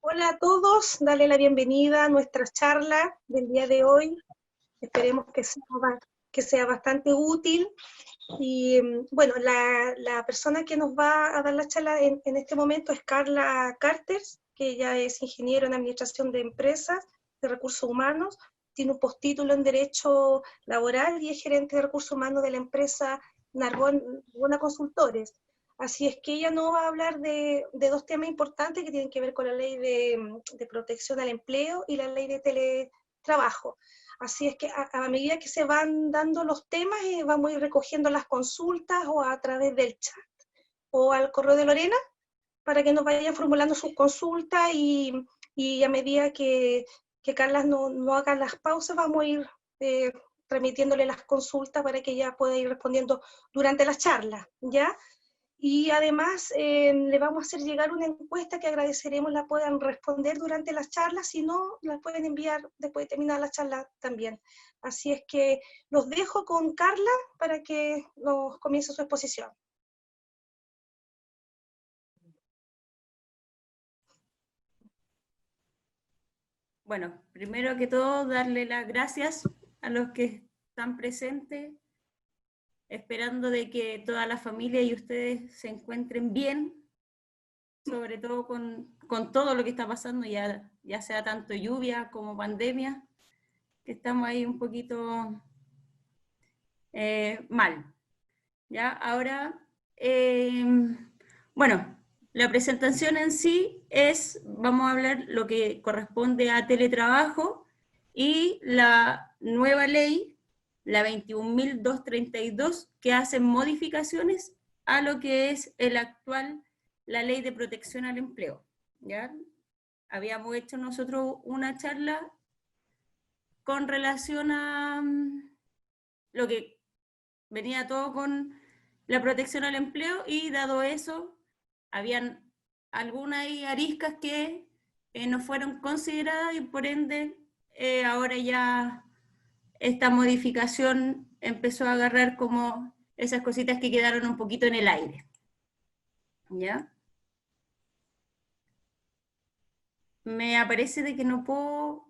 Hola a todos, dale la bienvenida a nuestra charla del día de hoy. Esperemos que sea bastante útil. Y bueno, la persona que nos va a dar la charla en este momento es Carla Carters, que ella es ingeniero en Administración de Empresas, de Recursos Humanos, tiene un postítulo en Derecho Laboral y es gerente de Recursos Humanos de la empresa Narbona Consultores. Así es que ella nos va a hablar de dos temas importantes que tienen que ver con la ley de protección al empleo y la ley de teletrabajo. Así es que a medida que se van dando los temas, vamos a ir recogiendo las consultas o a través del chat o al correo de Lorena para que nos vayan formulando sus consultas y a medida que Carla no haga las pausas, vamos a ir transmitiéndole las consultas para que ella pueda ir respondiendo durante la charla, ¿ya? Y además le vamos a hacer llegar una encuesta que agradeceremos la puedan responder durante las charlas, si no, la pueden enviar después de terminar la charla también. Así es que los dejo con Carla para que nos comience su exposición. Bueno, primero que todo, darle las gracias a los que están presentes, esperando de que toda la familia y ustedes se encuentren bien, sobre todo con todo lo que está pasando, ya sea tanto lluvia como pandemia, que estamos ahí un poquito mal. ¿Ya? Ahora, bueno, la presentación en sí vamos a hablar lo que corresponde a teletrabajo y la nueva ley, la 21.232, que hace modificaciones a lo que es la ley de protección al empleo. ¿Ya? Habíamos hecho nosotros una charla con relación a lo que venía todo con la protección al empleo y dado eso, habían algunas ariscas que no fueron consideradas y por ende ahora ya esta modificación empezó a agarrar como esas cositas que quedaron un poquito en el aire. ¿Ya? Me aparece de que no puedo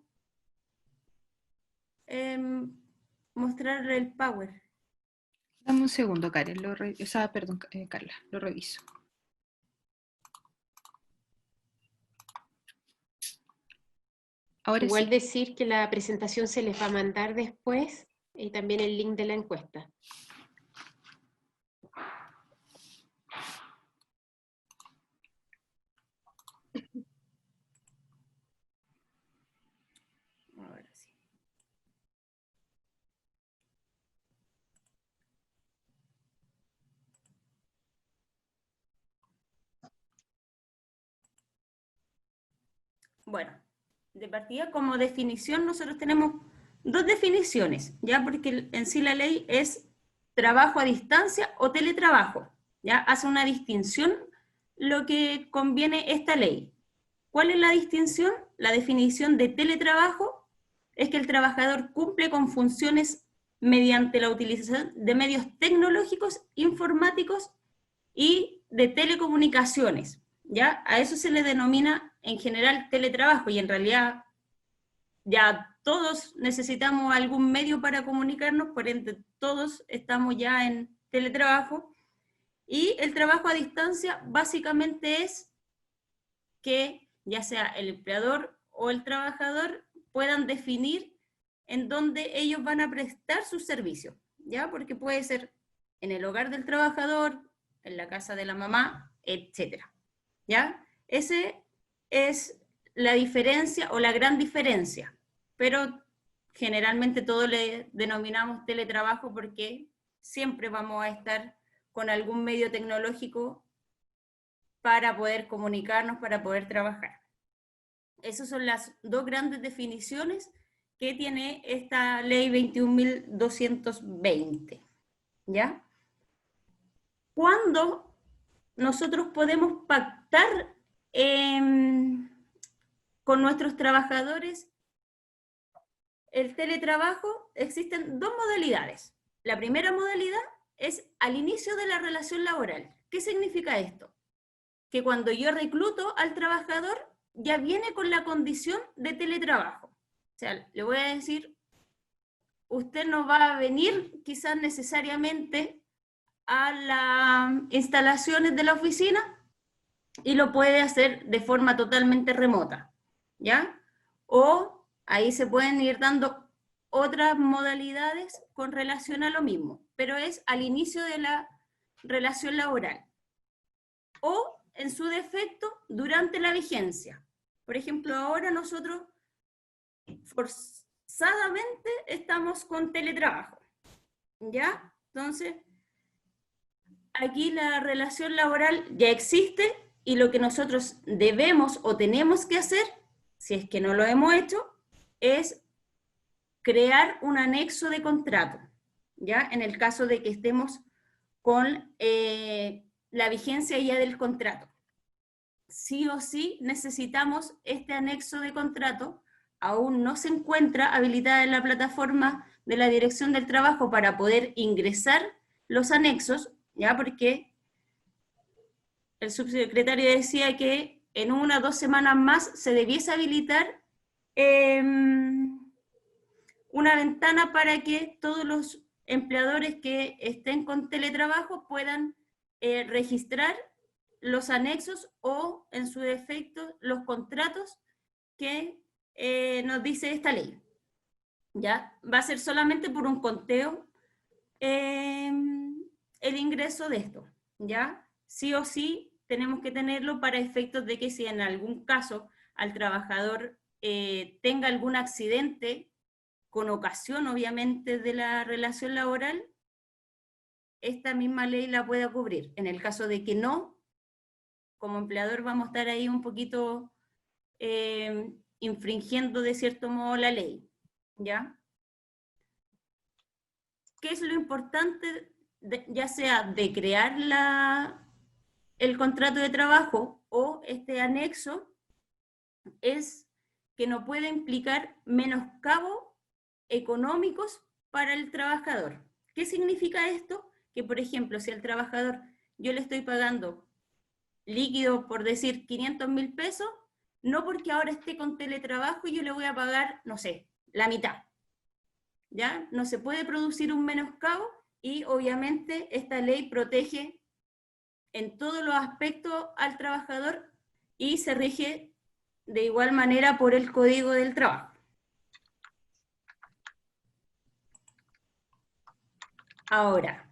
mostrar el power. Dame un segundo, Karen, Carla, lo reviso. Ahora igual sí. Decir que la presentación se les va a mandar después y también el link de la encuesta. Ahora sí. Bueno, de partida como definición nosotros tenemos dos definiciones, ¿ya? Porque en sí la ley es trabajo a distancia o teletrabajo, ¿ya? Hace una distinción lo que conviene esta ley. ¿Cuál es la distinción? La definición de teletrabajo es que el trabajador cumple con funciones mediante la utilización de medios tecnológicos, informáticos y de telecomunicaciones, ¿ya? A eso se le denomina en general teletrabajo y en realidad ya todos necesitamos algún medio para comunicarnos, por ende todos estamos ya en teletrabajo y el trabajo a distancia básicamente es que ya sea el empleador o el trabajador puedan definir en dónde ellos van a prestar sus servicios, ¿ya? Porque puede ser en el hogar del trabajador, en la casa de la mamá, etc. ¿Ya? Ese es la diferencia o la gran diferencia, pero generalmente todos le denominamos teletrabajo porque siempre vamos a estar con algún medio tecnológico para poder comunicarnos, para poder trabajar. Esas son las dos grandes definiciones que tiene esta ley 21.220. ¿Ya? ¿Cuándo nosotros podemos pactar con nuestros trabajadores el teletrabajo? Existen dos modalidades. La primera modalidad es al inicio de la relación laboral. ¿Qué significa esto? Que cuando yo recluto al trabajador, ya viene con la condición de teletrabajo. O sea, le voy a decir, usted no va a venir quizás necesariamente a las instalaciones de la oficina y lo puede hacer de forma totalmente remota, ¿ya? O ahí se pueden ir dando otras modalidades con relación a lo mismo, pero es al inicio de la relación laboral. O, en su defecto, durante la vigencia. Por ejemplo, ahora nosotros forzadamente estamos con teletrabajo, ¿ya? Entonces, aquí la relación laboral ya existe y lo que nosotros debemos o tenemos que hacer, si es que no lo hemos hecho, es crear un anexo de contrato, ¿ya? En el caso de que estemos con la vigencia ya del contrato. Sí o sí necesitamos este anexo de contrato, aún no se encuentra habilitada en la plataforma de la Dirección del Trabajo para poder ingresar los anexos, ¿ya? Porque el subsecretario decía que en 1 o 2 semanas más se debiese habilitar una ventana para que todos los empleadores que estén con teletrabajo puedan registrar los anexos o, en su defecto, los contratos que nos dice esta ley. ¿Ya? Va a ser solamente por un conteo el ingreso de esto, ¿ya? Sí o sí tenemos que tenerlo para efectos de que si en algún caso al trabajador tenga algún accidente con ocasión, obviamente, de la relación laboral, esta misma ley la pueda cubrir. En el caso de que no, como empleador vamos a estar ahí un poquito infringiendo de cierto modo la ley, ¿ya? ¿Qué es lo importante, ya sea de crear el contrato de trabajo o este anexo? Es que no puede implicar menoscabo económicos para el trabajador. ¿Qué significa esto? Que, por ejemplo, si al trabajador yo le estoy pagando líquido, por decir, 500.000 pesos, no porque ahora esté con teletrabajo yo le voy a pagar, no sé, la mitad. ¿Ya? No se puede producir un menoscabo y obviamente esta ley protege en todos los aspectos al trabajador y se rige de igual manera por el Código del Trabajo. Ahora,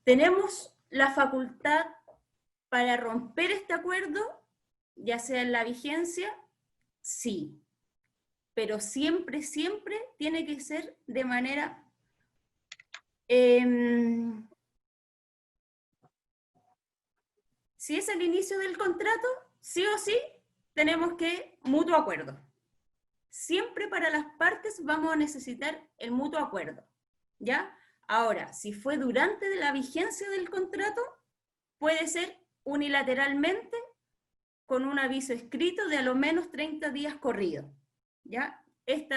¿tenemos la facultad para romper este acuerdo, ya sea en la vigencia? Sí, pero siempre, siempre tiene que ser de manera si es el inicio del contrato, sí o sí tenemos que mutuo acuerdo. Siempre para las partes vamos a necesitar el mutuo acuerdo, ¿ya? Ahora, si fue durante la vigencia del contrato, puede ser unilateralmente con un aviso escrito de a lo menos 30 días corridos, ¿ya? Este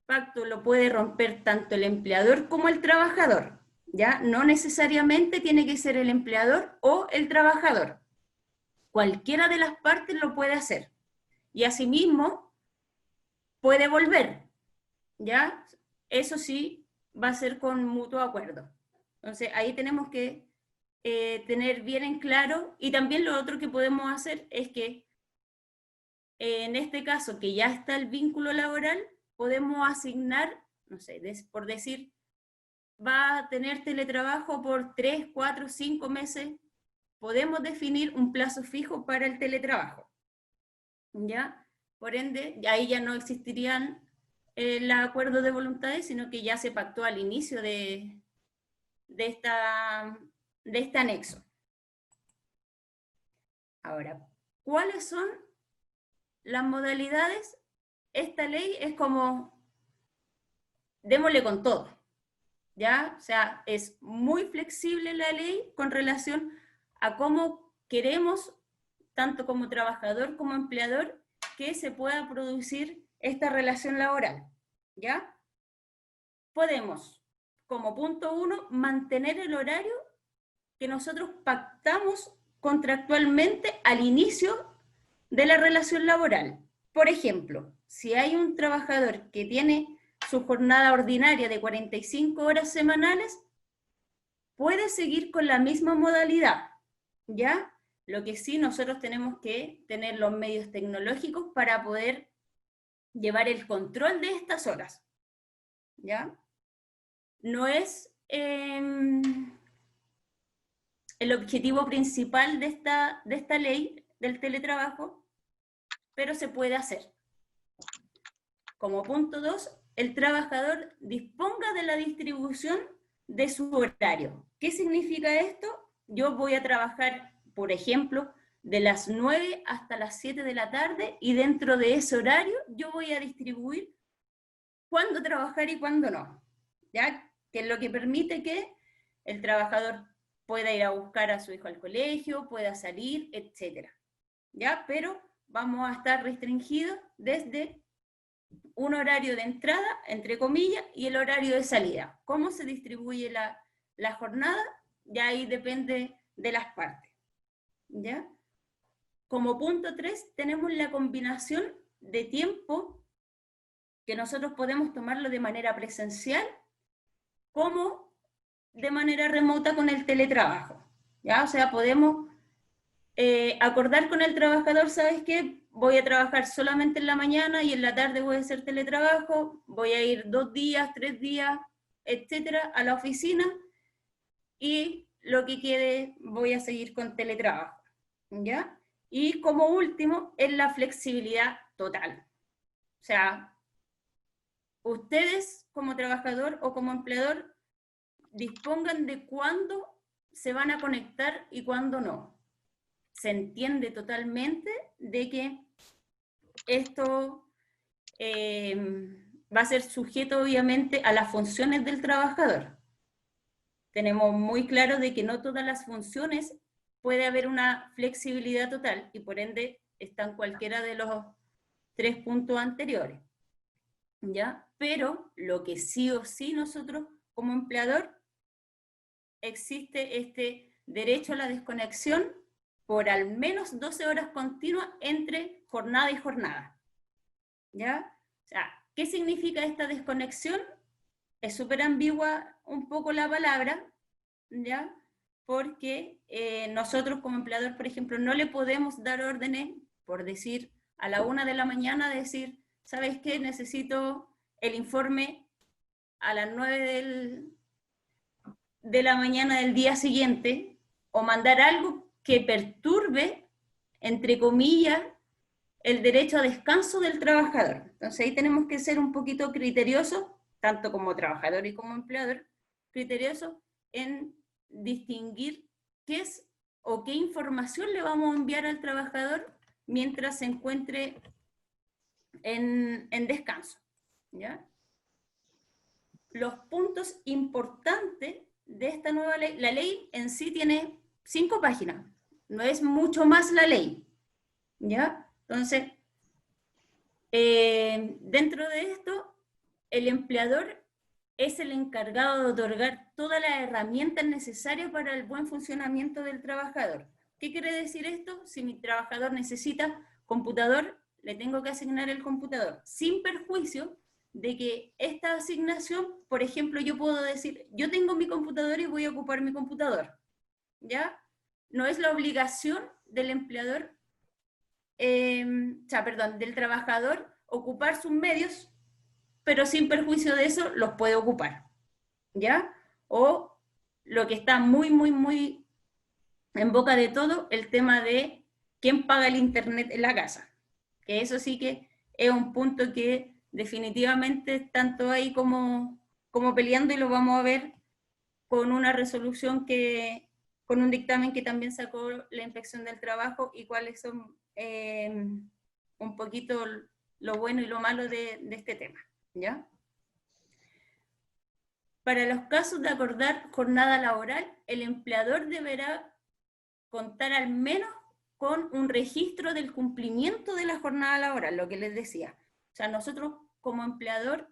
pacto lo puede romper tanto el empleador como el trabajador, ¿ya? No necesariamente tiene que ser el empleador o el trabajador. Cualquiera de las partes lo puede hacer. Y asimismo, puede volver, ¿ya? Eso sí, va a ser con mutuo acuerdo. Entonces, ahí tenemos que tener bien en claro, y también lo otro que podemos hacer es que, en este caso, que ya está el vínculo laboral, podemos asignar, no sé, por decir, va a tener teletrabajo por 3, 4, 5 meses, podemos definir un plazo fijo para el teletrabajo, ¿ya? Por ende, ahí ya no existirían el acuerdo de voluntades, sino que ya se pactó al inicio de este anexo. Ahora, ¿cuáles son las modalidades? Esta ley es como, démosle con todo, ¿ya? O sea, es muy flexible la ley con relación a cómo queremos, tanto como trabajador como empleador, que se pueda producir esta relación laboral, ¿ya? Podemos, como punto 1, mantener el horario que nosotros pactamos contractualmente al inicio de la relación laboral. Por ejemplo, si hay un trabajador que tiene su jornada ordinaria de 45 horas semanales, puede seguir con la misma modalidad, ¿ya? Lo que sí, nosotros tenemos que tener los medios tecnológicos para poder llevar el control de estas horas, ¿ya? No es el objetivo principal de esta ley del teletrabajo, pero se puede hacer. Como punto 2, el trabajador disponga de la distribución de su horario. ¿Qué significa esto? Yo voy a trabajar, por ejemplo, de las 9 hasta las 7 de la tarde y dentro de ese horario yo voy a distribuir cuándo trabajar y cuándo no, ¿ya? Que es lo que permite que el trabajador pueda ir a buscar a su hijo al colegio, pueda salir, etc. ¿Ya? Pero vamos a estar restringidos desde un horario de entrada, entre comillas, y el horario de salida. ¿Cómo se distribuye la jornada? Ya ahí depende de las partes, ¿ya? Como punto 3, tenemos la combinación de tiempo que nosotros podemos tomarlo de manera presencial como de manera remota con el teletrabajo, ¿ya? O sea, podemos acordar con el trabajador, ¿sabes qué? Voy a trabajar solamente en la mañana y en la tarde voy a hacer teletrabajo, voy a ir 2 días, 3 días, etcétera, a la oficina y lo que quede voy a seguir con teletrabajo, ¿ya? Y como último, es la flexibilidad total. O sea, ustedes como trabajador o como empleador dispongan de cuándo se van a conectar y cuándo no. Se entiende totalmente de que esto va a ser sujeto obviamente a las funciones del trabajador. Tenemos muy claro de que no todas las funciones puede haber una flexibilidad total y por ende están cualquiera de los 3 puntos anteriores, ¿ya? Pero lo que sí o sí nosotros como empleador existe este derecho a la desconexión por al menos 12 horas continuas entre jornada y jornada, ¿ya? O sea, ¿qué significa esta desconexión? Es súper ambigua un poco la palabra, ¿ya? Porque nosotros como empleador, por ejemplo, no le podemos dar órdenes, por decir, a la 1 de la mañana, decir, ¿sabes qué? Necesito el informe a las 9 de la mañana del día siguiente, o mandar algo que perturbe, entre comillas, el derecho a descanso del trabajador. Entonces ahí tenemos que ser un poquito criteriosos, tanto como trabajador y como empleador, criteriosos en distinguir qué es o qué información le vamos a enviar al trabajador mientras se encuentre en descanso, ¿ya? Los puntos importantes de esta nueva ley, la ley en sí tiene 5 páginas, no es mucho más la ley, ¿ya? Entonces, dentro de esto, el empleador es el encargado de otorgar todas las herramientas necesarias para el buen funcionamiento del trabajador. ¿Qué quiere decir esto? Si mi trabajador necesita computador, le tengo que asignar el computador, sin perjuicio de que esta asignación, por ejemplo, yo puedo decir, yo tengo mi computador y voy a ocupar mi computador, ¿ya? No es la obligación del empleador, del trabajador ocupar sus medios, pero sin perjuicio de eso los puede ocupar, ¿ya? O lo que está muy, muy, muy en boca de todo, el tema de quién paga el internet en la casa, que eso sí que es un punto que definitivamente tanto ahí como peleando, y lo vamos a ver con una resolución con un dictamen que también sacó la Inspección del Trabajo y cuáles son un poquito lo bueno y lo malo de este tema, ¿ya? Para los casos de acordar jornada laboral, el empleador deberá contar al menos con un registro del cumplimiento de la jornada laboral, lo que les decía. O sea, nosotros como empleador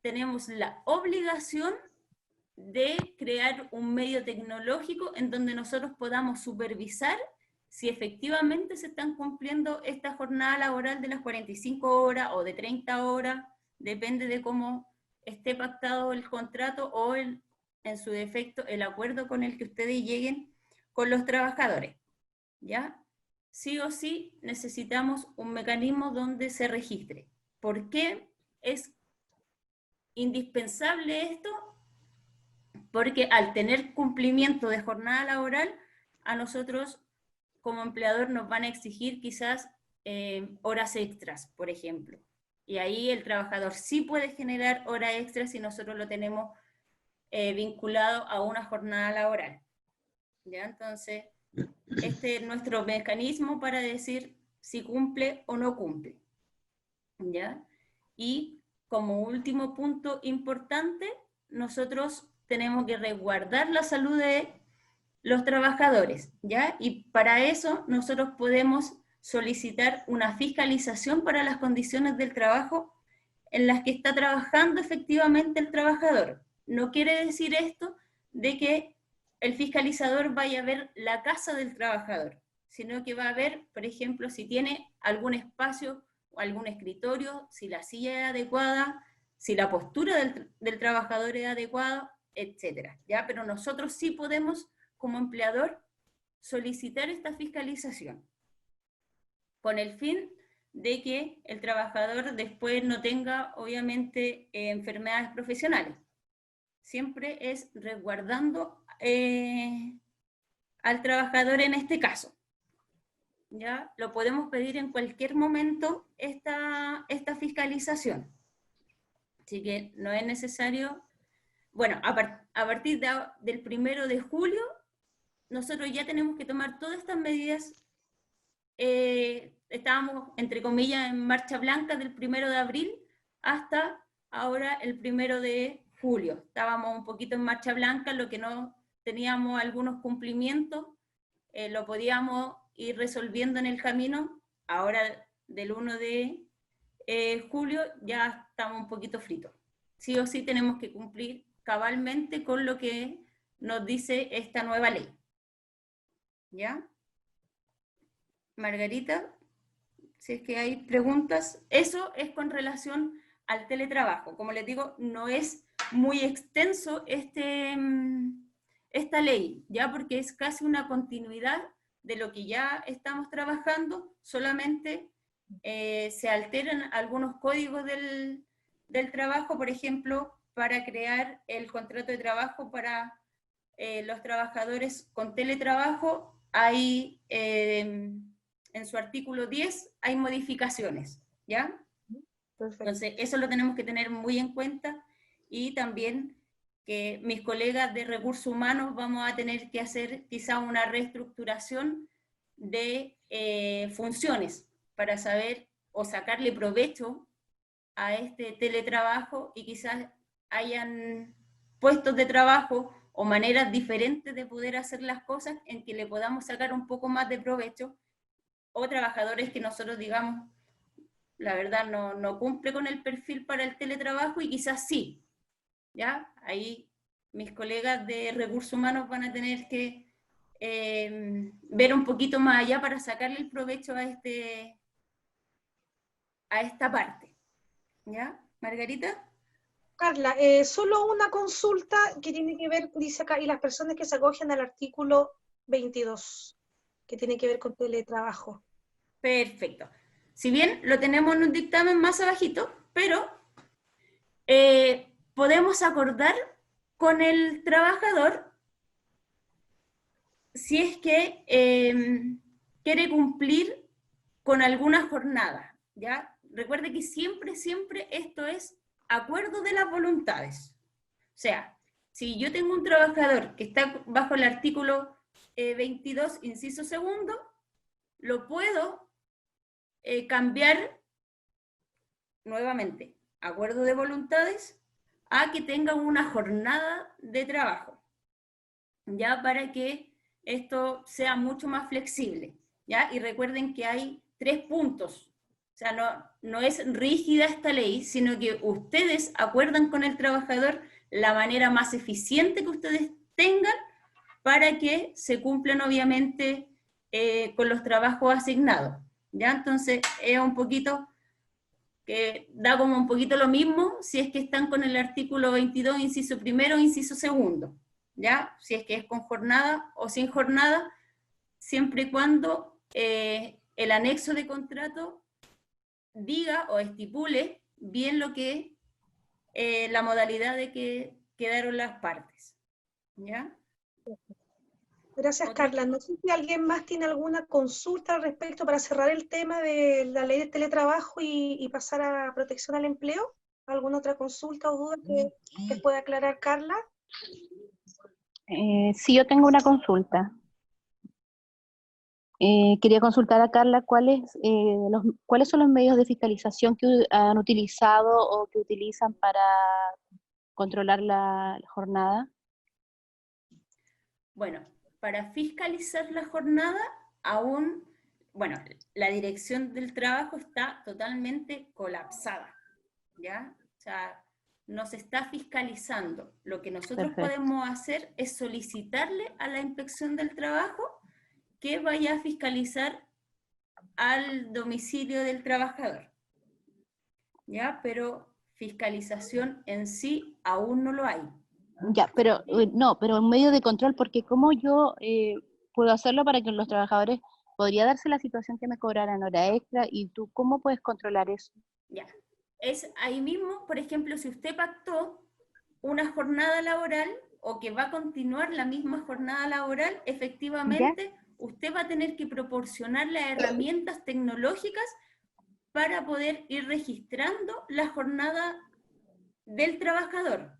tenemos la obligación de crear un medio tecnológico en donde nosotros podamos supervisar si efectivamente se están cumpliendo esta jornada laboral de las 45 horas o de 30 horas, depende de cómo esté pactado el contrato o en su defecto el acuerdo con el que ustedes lleguen con los trabajadores, ¿ya? Sí o sí necesitamos un mecanismo donde se registre. ¿Por qué es indispensable esto? Porque al tener cumplimiento de jornada laboral, a nosotros como empleador nos van a exigir quizás horas extras, por ejemplo. Y ahí el trabajador sí puede generar horas extras si nosotros lo tenemos vinculado a una jornada laboral. ¿Ya? Entonces, este es nuestro mecanismo para decir si cumple o no cumple. ¿Ya? Y como último punto importante, nosotros tenemos que resguardar la salud de los trabajadores, ¿ya? Y para eso nosotros podemos solicitar una fiscalización para las condiciones del trabajo en las que está trabajando efectivamente el trabajador. No quiere decir esto de que el fiscalizador vaya a ver la casa del trabajador, sino que va a ver, por ejemplo, si tiene algún espacio o algún escritorio, si la silla es adecuada, si la postura del trabajador es adecuada, etcétera, ¿ya? Pero nosotros sí podemos, como empleador, solicitar esta fiscalización con el fin de que el trabajador después no tenga, obviamente, enfermedades profesionales. Siempre es resguardando al trabajador en este caso. ¿Ya? Lo podemos pedir en cualquier momento esta fiscalización. Así que no es necesario. Bueno, a partir del 1 de julio, nosotros ya tenemos que tomar todas estas medidas. Estábamos, entre comillas, en marcha blanca del 1 de abril hasta ahora el 1 de julio. Estábamos un poquito en marcha blanca, lo que no teníamos algunos cumplimientos, lo podíamos ir resolviendo en el camino. Ahora del 1 de julio ya estamos un poquito fritos. Sí o sí tenemos que cumplir cabalmente con lo que nos dice esta nueva ley. ¿Ya? Margarita, si es que hay preguntas. Eso es con relación al teletrabajo. Como les digo, no es muy extenso esta ley, ¿ya? Porque es casi una continuidad de lo que ya estamos trabajando, solamente se alteran algunos códigos del trabajo, por ejemplo, para crear el contrato de trabajo para los trabajadores con teletrabajo. Hay, en su artículo 10, hay modificaciones, ¿ya? Perfecto. Entonces, eso lo tenemos que tener muy en cuenta, y también que mis colegas de recursos humanos vamos a tener que hacer quizá una reestructuración de funciones para saber o sacarle provecho a este teletrabajo, y quizás hayan puestos de trabajo o maneras diferentes de poder hacer las cosas en que le podamos sacar un poco más de provecho, o trabajadores que nosotros digamos, la verdad no cumple con el perfil para el teletrabajo y quizás sí, ¿ya? Ahí mis colegas de recursos humanos van a tener que ver un poquito más allá para sacarle el provecho a esta parte, ¿ya? Margarita. Carla, solo una consulta que tiene que ver, dice acá, y las personas que se acogen al artículo 22, que tiene que ver con teletrabajo. Perfecto. Si bien lo tenemos en un dictamen más abajito, pero podemos acordar con el trabajador si es que quiere cumplir con alguna jornada, ¿ya? Recuerde que siempre esto es acuerdo de las voluntades. O sea, si yo tengo un trabajador que está bajo el artículo 22, inciso segundo, lo puedo cambiar nuevamente, acuerdo de voluntades, a que tenga una jornada de trabajo, ya, para que esto sea mucho más flexible, ¿ya? Y recuerden que hay 3 puntos. O sea, no es rígida esta ley, sino que ustedes acuerdan con el trabajador la manera más eficiente que ustedes tengan para que se cumplan, obviamente, con los trabajos asignados, ¿ya? Entonces es un poquito, que da como un poquito lo mismo si es que están con el artículo 22, inciso primero, inciso segundo, ¿ya? Si es que es con jornada o sin jornada, siempre y cuando el anexo de contrato diga o estipule bien lo que la modalidad de que quedaron las partes, ¿ya? Gracias, Otro- Carla. No sé si alguien más tiene alguna consulta al respecto para cerrar el tema de la ley de teletrabajo y pasar a protección al empleo. ¿Alguna otra consulta o duda que pueda aclarar Carla? Sí, yo tengo una consulta. Quería consultar a Carla cuáles son los medios de fiscalización que han utilizado o que utilizan para controlar la jornada. Bueno, para fiscalizar la jornada, aún, bueno, la dirección del trabajo está totalmente colapsada, ¿ya? O sea, no se está fiscalizando. Lo que nosotros Perfecto. podemos hacer es solicitarle a la inspección del trabajo que vaya a fiscalizar al domicilio del trabajador, ¿ya? Pero fiscalización en sí aún no lo hay. Ya, pero no, pero un medio de control, porque ¿cómo yo puedo hacerlo para que los trabajadores, podría darse la situación que me cobraran hora extra y tú cómo puedes controlar eso? Ya. Es ahí mismo, por ejemplo, si usted pactó una jornada laboral o que va a continuar la misma jornada laboral, ¿Ya? efectivamente usted va a tener que proporcionar las herramientas tecnológicas para poder ir registrando la jornada del trabajador.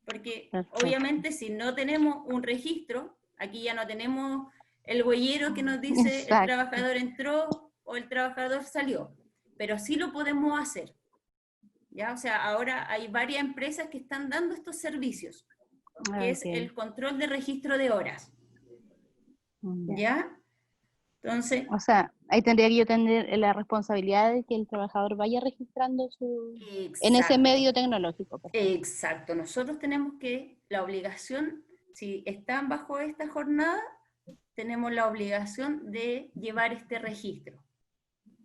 Porque Perfecto. obviamente si no tenemos un registro, aquí ya no tenemos el huellero que nos dice el Exacto. trabajador entró o el trabajador salió, pero sí lo podemos hacer. ¿Ya? O sea, ahora hay varias empresas que están dando estos servicios, que es Ok. el control de registro de horas. Ya. ¿Ya? Entonces, O sea, ahí tendría que yo tener la responsabilidad de que el trabajador vaya registrando en ese exacto, medio tecnológico. Perfecto. exacto. Nosotros tenemos la obligación, si están bajo esta jornada, tenemos la obligación de llevar este registro.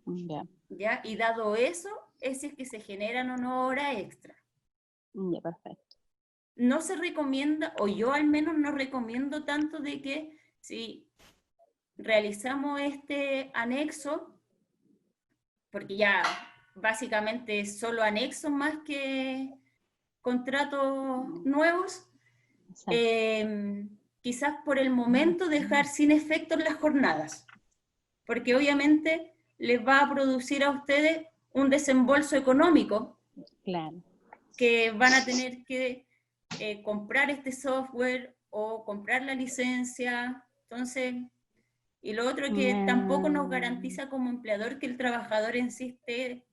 Ya, ¿Ya? Y dado eso, es que se generan o no horas extra. ya, perfecto. No se recomienda, o yo al menos no recomiendo tanto de que si realizamos este anexo, porque ya básicamente es solo anexos más que contratos nuevos, Exacto. quizás por el momento dejar sin efecto las jornadas, porque obviamente les va a producir a ustedes un desembolso económico Claro. que van a tener que comprar este software o comprar la licencia. Entonces, y lo otro que tampoco nos garantiza como empleador que el trabajador en sí esté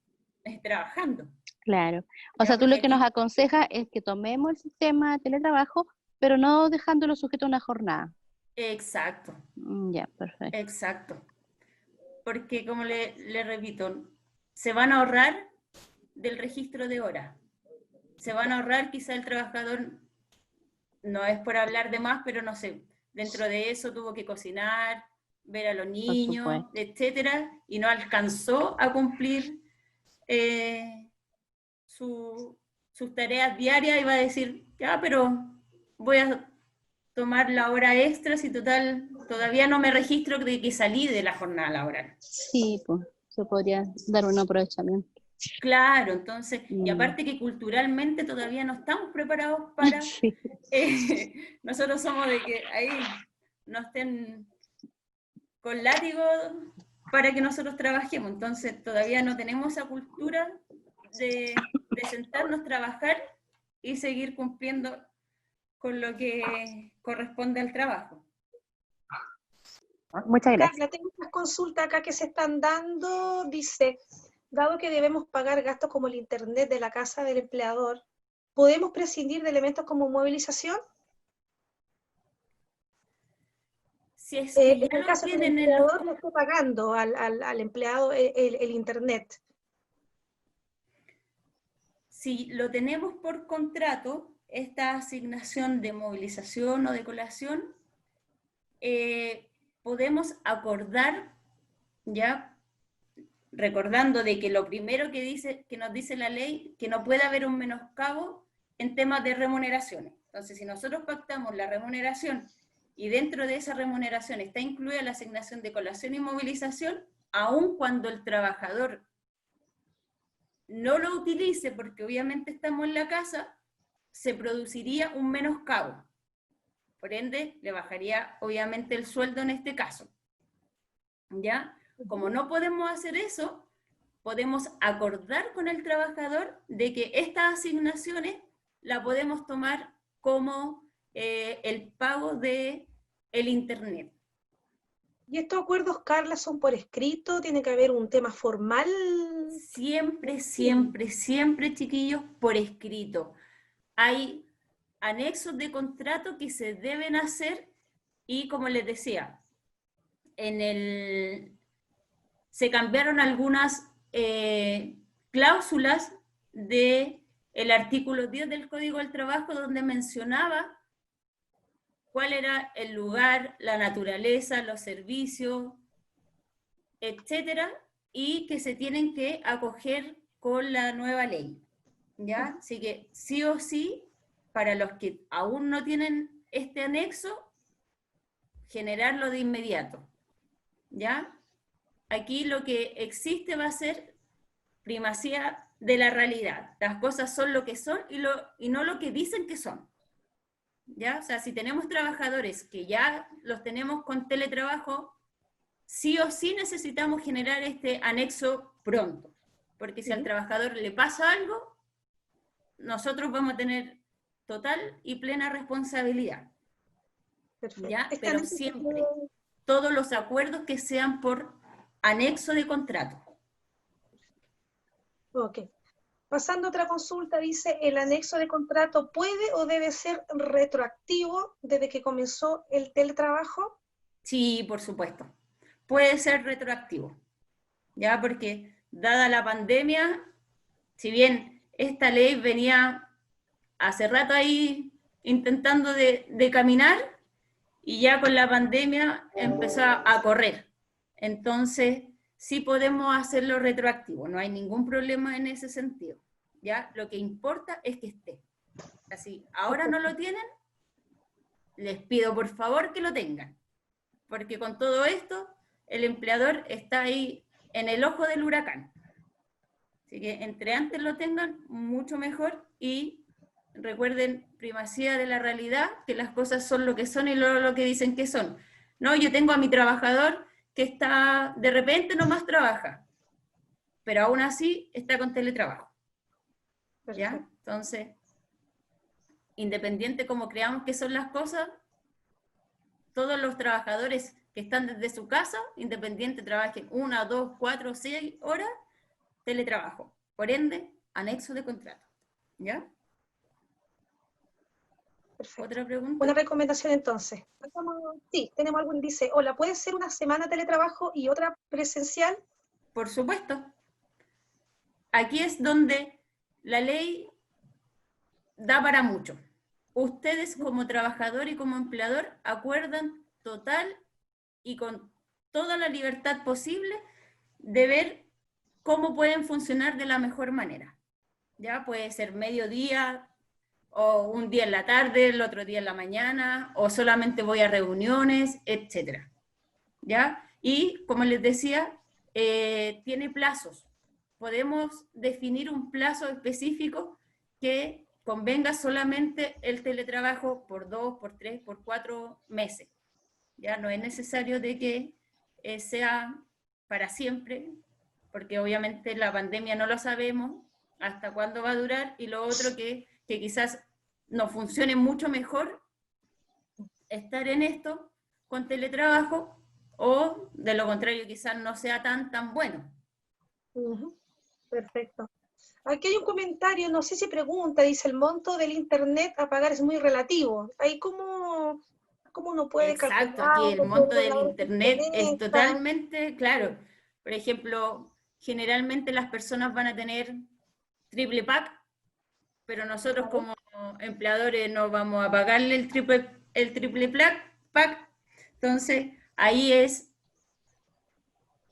trabajando. Claro. O ¿Ya? sea, tú Porque lo que nos aquí, aconsejas es que tomemos el sistema de teletrabajo, pero no dejándolo sujeto a una jornada. exacto, Ya, perfecto. exacto. Porque como le repito, se van a ahorrar del registro de horas. Se van a ahorrar quizá el trabajador, no es por hablar de más, pero no sé, dentro de eso tuvo que cocinar, ver a los Por niños, supuesto. etcétera, y no alcanzó a cumplir sus tareas diarias y va a decir, ya, pero voy a tomar la hora extra si total todavía no me registro de que salí de la jornada laboral. Sí, pues, se podría dar un aprovechamiento. Claro, entonces, y Mm. aparte que culturalmente todavía no estamos preparados para, Sí. nosotros somos de que ahí no estén con látigo para que nosotros trabajemos, entonces todavía no tenemos esa cultura de sentarnos, trabajar y seguir cumpliendo con lo que corresponde al trabajo. Muchas gracias. Carla, tengo unas consultas acá que se están dando. Dice, dado que debemos pagar gastos como el internet de la casa del empleador, ¿podemos prescindir de elementos como movilización? Si es que En ya el lo caso que el tienen en los... empleador le esté pagando al empleado el internet. Si lo tenemos por contrato, esta asignación de movilización o de colación, podemos acordar, ya recordando de que lo primero que nos dice la ley, que no puede haber un menoscabo en temas de remuneraciones. Entonces, si nosotros pactamos la remuneración y dentro de esa remuneración está incluida la asignación de colación y movilización, aun cuando el trabajador no lo utilice, porque obviamente estamos en la casa, se produciría un menoscabo. Por ende, le bajaría obviamente el sueldo en este caso. ¿Ya? Como no podemos hacer eso, podemos acordar con el trabajador de que estas asignaciones la podemos tomar como el pago de el internet. ¿Y estos acuerdos, Carla, son por escrito? ¿Tiene que haber un tema formal? Siempre, siempre, siempre, chiquillos, por escrito. Hay anexos de contrato que se deben hacer y, como les decía, se cambiaron algunas cláusulas del artículo 10 del Código del Trabajo, donde mencionaba cuál era el lugar, la naturaleza, los servicios, etcétera, y que se tienen que acoger con la nueva ley, ¿ya? Así que sí o sí, para los que aún no tienen este anexo, generarlo de inmediato, ¿ya? Aquí lo que existe va a ser primacía de la realidad. Las cosas son lo que son y no lo que dicen que son, ¿ya? O sea, si tenemos trabajadores que ya los tenemos con teletrabajo, sí o sí necesitamos generar este anexo pronto, porque si al trabajador le pasa algo, nosotros vamos a tener total y plena responsabilidad. Perfecto. ¿Ya? Este Pero anexo siempre, todos los acuerdos que sean por anexo de contrato. Ok. Pasando a otra consulta, dice, ¿el anexo de contrato puede o debe ser retroactivo desde que comenzó el teletrabajo? Sí, por supuesto. Puede ser retroactivo, ¿ya? Porque dada la pandemia, si bien esta ley venía hace rato ahí intentando de caminar, y ya con la pandemia empezó a correr. Entonces, sí podemos hacerlo retroactivo, no hay ningún problema en ese sentido, ¿ya? Lo que importa es que esté. Así, ahora no lo tienen, les pido por favor que lo tengan, porque con todo esto, el empleador está ahí en el ojo del huracán. Así que entre antes lo tengan, mucho mejor, y recuerden, primacía de la realidad, que las cosas son lo que son y lo que dicen que son. No, yo tengo a mi trabajador que está, de repente nomás trabaja, pero aún así está con teletrabajo. ¿Ya? Perfecto. Entonces, independiente como creamos que son las cosas, todos los trabajadores que están desde su casa, independiente trabajen 1, 2, 4, 6 horas, teletrabajo. Por ende, anexo de contrato. ¿Ya? Perfecto. ¿Otra pregunta? Buena recomendación entonces. Sí, tenemos algo que dice, hola, ¿puede ser una semana teletrabajo y otra presencial? Por supuesto. Aquí es donde la ley da para mucho. Ustedes como trabajador y como empleador acuerdan total y con toda la libertad posible de ver cómo pueden funcionar de la mejor manera. Ya puede ser mediodía, o un día en la tarde, el otro día en la mañana, o solamente voy a reuniones, etc. ¿Ya? Y como les decía, tiene plazos. Podemos definir un plazo específico que convenga solamente el teletrabajo por 2, por 3, por 4 meses. Ya no es necesario de que sea para siempre, porque obviamente la pandemia no lo sabemos hasta cuándo va a durar, y lo otro que quizás nos funcione mucho mejor estar en esto con teletrabajo, o de lo contrario quizás no sea tan bueno. Perfecto. Aquí hay un comentario, no sé si pregunta, dice, el monto del internet a pagar es muy relativo. Ahí cómo uno puede Exacto, calcular, aquí el monto del la internet es interesa. totalmente claro. Por ejemplo, generalmente las personas van a tener triple pack, pero nosotros como empleadores no vamos a pagarle el triple pack. Entonces, ahí es,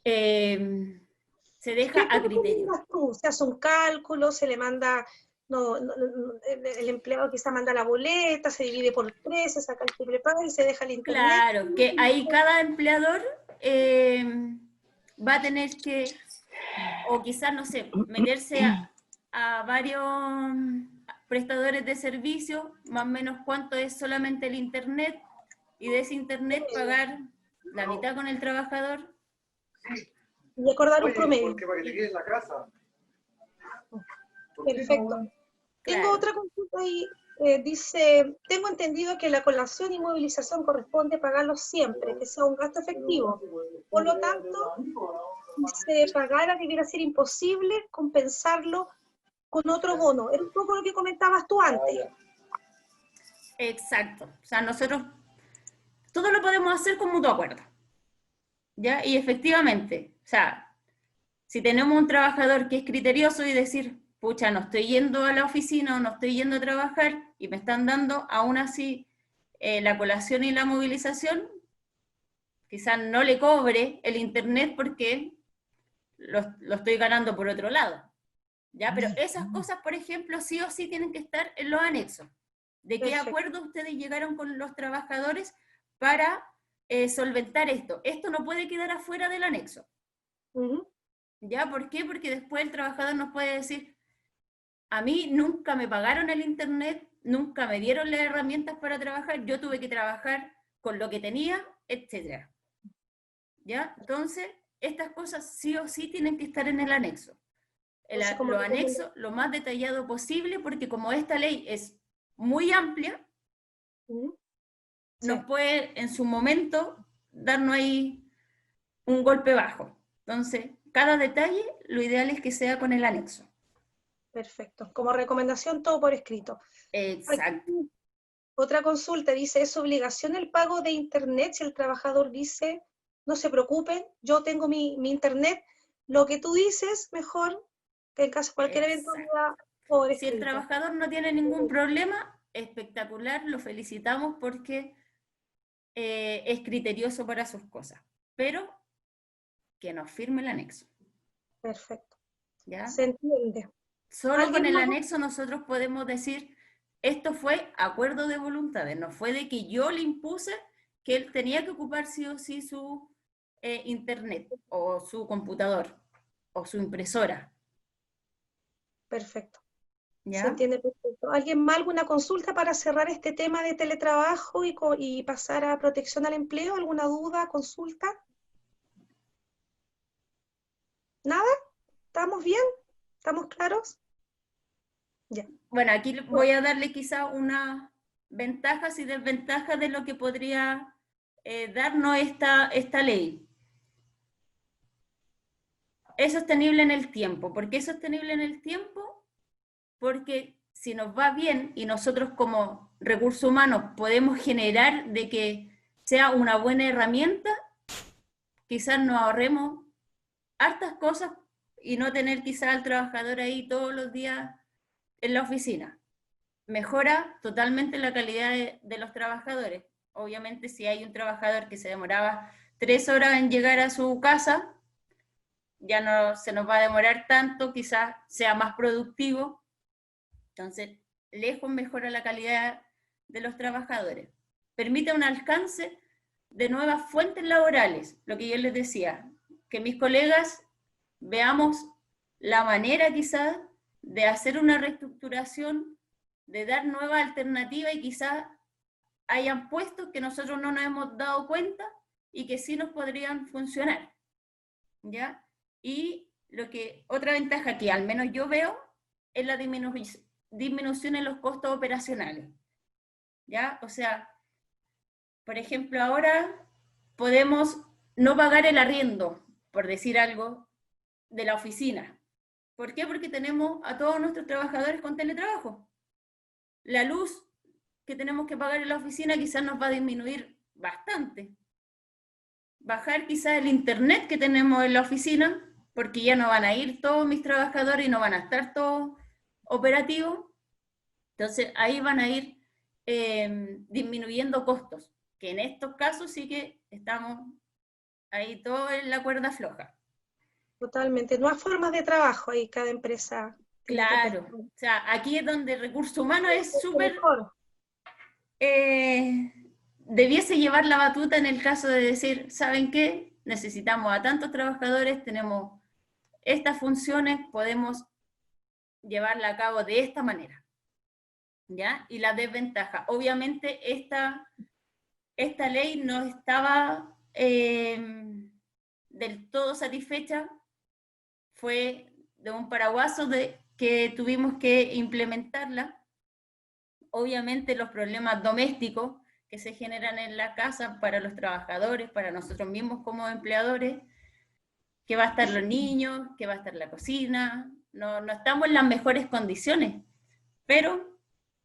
se deja ¿Qué a criterio. recomiendas tú? Se hace un cálculo, se le manda, el empleado quizá manda la boleta, se divide por 3, se saca el triple pago y se deja el internet. Claro, que ahí cada empleador va a tener que, o quizás, no sé, meterse a varios prestadores de servicio, más o menos cuánto es solamente el internet, y de ese internet pagar la mitad con el trabajador. Y acordar un promedio. Porque para que te quedes en la casa. Perfecto. Tengo Claro. otra consulta ahí. Dice, tengo entendido que la colación y movilización corresponde pagarlo siempre, que sea un gasto efectivo. Por lo tanto, si se pagara, debiera ser imposible compensarlo con otro bono. Es un poco lo que comentabas tú antes. Exacto. O sea, nosotros todo lo podemos hacer con mutuo acuerdo. ¿Ya? Y efectivamente, o sea, si tenemos un trabajador que es criterioso y decir, pucha, no estoy yendo a la oficina o no estoy yendo a trabajar y me están dando aún así la colación y la movilización, quizás no le cobre el internet porque lo estoy ganando por otro lado. ¿Ya? Pero esas cosas, por ejemplo, sí o sí tienen que estar en los anexos. ¿De qué Perfecto. acuerdo ustedes llegaron con los trabajadores para solventar esto? Esto no puede quedar afuera del anexo. Ujú. ¿Ya? ¿Por qué? Porque después el trabajador nos puede decir, a mí nunca me pagaron el internet, nunca me dieron las herramientas para trabajar, yo tuve que trabajar con lo que tenía, etc. ¿Ya? Entonces, estas cosas sí o sí tienen que estar en el anexo. Entonces, como Los recomendación. anexos lo más detallado posible, porque como esta ley es muy amplia, Ujú. Sí. nos puede en su momento darnos ahí un golpe bajo. Entonces, cada detalle, lo ideal es que sea con el anexo. Perfecto. Como recomendación, todo por escrito. Exacto. Aquí, otra consulta dice, ¿es obligación el pago de internet si el trabajador dice, no se preocupen, yo tengo mi internet, lo que tú dices, mejor que en caso de cualquier Exacto. eventualidad por Si el escrito? trabajador no tiene ningún problema, espectacular, lo felicitamos porque es criterioso para sus cosas. Pero que nos firme el anexo. Perfecto. ¿Ya? Se entiende. Solo con ¿Alguien el más? anexo nosotros podemos decir, esto fue acuerdo de voluntades, no fue de que yo le impuse que él tenía que ocupar sí o sí su internet, o su computador, o su impresora. Perfecto. Se ¿Ya? entiende perfecto. ¿Alguien más? ¿Alguna consulta para cerrar este tema de teletrabajo y pasar a protección al empleo? ¿Alguna duda, consulta? ¿Nada? ¿Estamos bien? ¿Estamos claros? Ya. Bueno, aquí voy a darle quizá unas ventajas y desventajas de lo que podría darnos esta ley. Es sostenible en el tiempo. ¿Por qué es sostenible en el tiempo? Porque si nos va bien y nosotros como recursos humanos podemos generar de que sea una buena herramienta, quizás nos ahorremos hartas cosas y no tener quizás al trabajador ahí todos los días en la oficina. Mejora totalmente la calidad de los trabajadores. Obviamente si hay un trabajador que se demoraba 3 horas en llegar a su casa, ya no se nos va a demorar tanto, quizás sea más productivo. Entonces, lejos mejora la calidad de los trabajadores. Permite un alcance de nuevas fuentes laborales, lo que yo les decía, que mis colegas veamos la manera quizás de hacer una reestructuración, de dar nuevas alternativas y quizás hayan puestos que nosotros no nos hemos dado cuenta y que sí nos podrían funcionar. ¿Ya? Y otra ventaja que al menos yo veo es la disminución en los costos operacionales. ¿Ya? O sea, por ejemplo, ahora podemos no pagar el arriendo, por decir algo, de la oficina. ¿Por qué? Porque tenemos a todos nuestros trabajadores con teletrabajo. La luz que tenemos que pagar en la oficina quizás nos va a disminuir bastante. Bajar quizás el internet que tenemos en la oficina, porque ya no van a ir todos mis trabajadores y no van a estar todos operativos. Entonces ahí van a ir disminuyendo costos, que en estos casos sí que estamos ahí todos en la cuerda floja. Totalmente. Nuevas formas de trabajo ahí cada empresa tiene que Claro, pensar. o sea, aquí es donde el recurso humano es Lo súper, mejor. debiese llevar la batuta en el caso de decir, ¿saben qué? Necesitamos a tantos trabajadores, tenemos estas funciones, podemos llevarla a cabo de esta manera, ¿ya? Y la desventaja, obviamente esta ley no estaba del todo satisfecha, fue de un paraguaso que tuvimos que implementarla. Obviamente los problemas domésticos que se generan en la casa para los trabajadores, para nosotros mismos como empleadores, que va a estar los niños, que va a estar la cocina, no estamos en las mejores condiciones, pero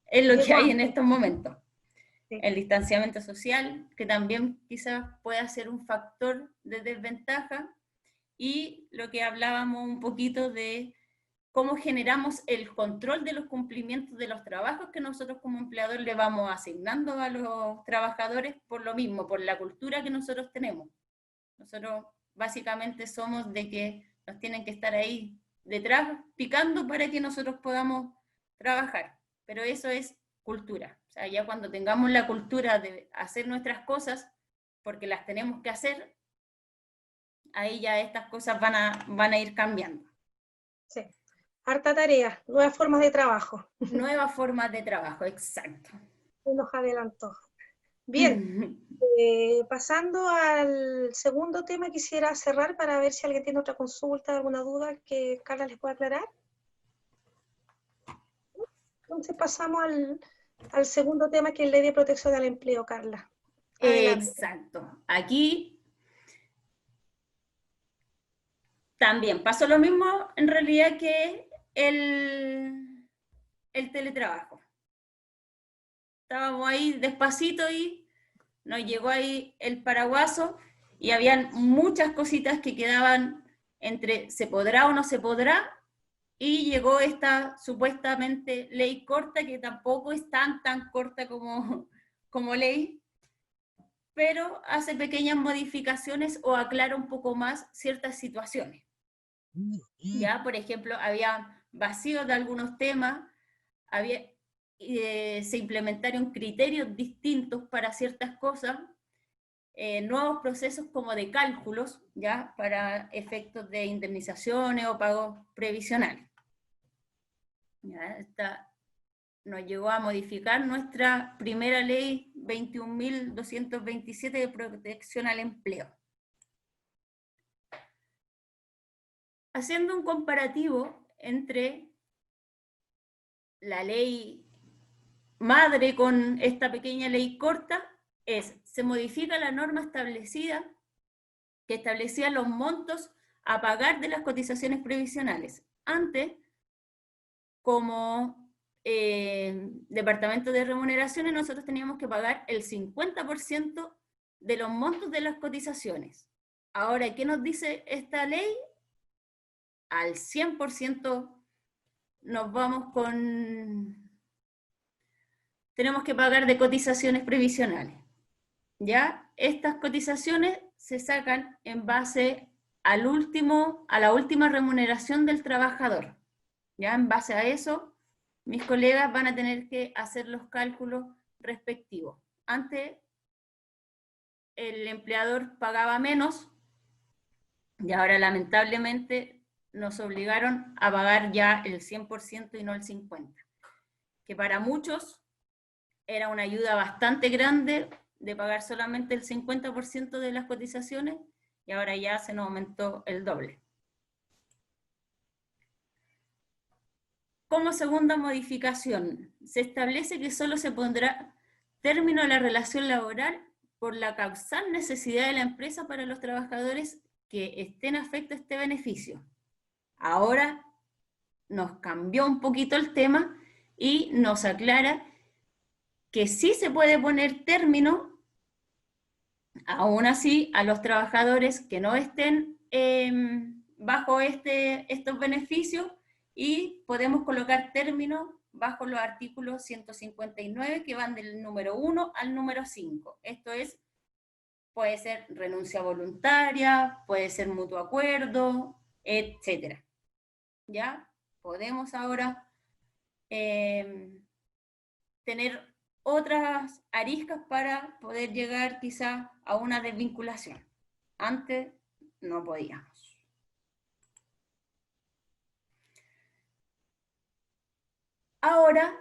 es lo que hay en estos momentos. Sí. El distanciamiento social, que también quizás pueda ser un factor de desventaja, y lo que hablábamos un poquito de cómo generamos el control de los cumplimientos de los trabajos que nosotros como empleador le vamos asignando a los trabajadores por lo mismo, por la cultura que nosotros tenemos. Nosotros básicamente somos de que nos tienen que estar ahí detrás picando para que nosotros podamos trabajar, pero eso es cultura. O sea, ya cuando tengamos la cultura de hacer nuestras cosas, porque las tenemos que hacer, ahí ya estas cosas van a ir cambiando. Sí. Harta tarea, nuevas formas de trabajo. Nuevas formas de trabajo, exacto. Se nos adelantó. Bien, pasando al segundo tema, quisiera cerrar para ver si alguien tiene otra consulta, alguna duda que Carla les pueda aclarar. Entonces pasamos al segundo tema, que es Ley de Protección al Empleo, Carla. Adelante. Exacto. Aquí también pasó lo mismo en realidad que el teletrabajo. Estábamos ahí despacito y nos llegó ahí el paraguaso y habían muchas cositas que quedaban entre se podrá o no se podrá, y llegó esta supuestamente ley corta, que tampoco es tan corta como ley, pero hace pequeñas modificaciones o aclara un poco más ciertas situaciones. Ya, por ejemplo, había vacíos de algunos temas, se implementaron criterios distintos para ciertas cosas, nuevos procesos como de cálculos, ya, para efectos de indemnizaciones o pagos previsionales. Ya, nos llegó a modificar nuestra primera ley 21.227 de protección al empleo. Haciendo un comparativo entre la ley madre con esta pequeña ley corta, se modifica la norma establecida, que establecía los montos a pagar de las cotizaciones previsionales. Antes, como departamento de remuneraciones, nosotros teníamos que pagar el 50% de los montos de las cotizaciones. Ahora, ¿qué nos dice esta ley? Al 100% nos vamos tenemos que pagar de cotizaciones previsionales. ¿Ya? Estas cotizaciones se sacan en base a la última remuneración del trabajador. ¿Ya? En base a eso, mis colegas van a tener que hacer los cálculos respectivos. Antes, el empleador pagaba menos, y ahora lamentablemente nos obligaron a pagar ya el 100% y no el 50%, que para muchos era una ayuda bastante grande de pagar solamente el 50% de las cotizaciones, y ahora ya se nos aumentó el doble. Como segunda modificación, se establece que solo se pondrá término a la relación laboral por la causal necesidad de la empresa para los trabajadores que estén afectos a este beneficio. Ahora nos cambió un poquito el tema y nos aclara que sí se puede poner término, aún así, a los trabajadores que no estén bajo estos beneficios, y podemos colocar término bajo los artículos 159, que van del número 1 al número 5. Esto es puede ser renuncia voluntaria, puede ser mutuo acuerdo, etc. ¿Ya? Podemos ahora tener otras aristas para poder llegar quizá a una desvinculación. Antes no podíamos. Ahora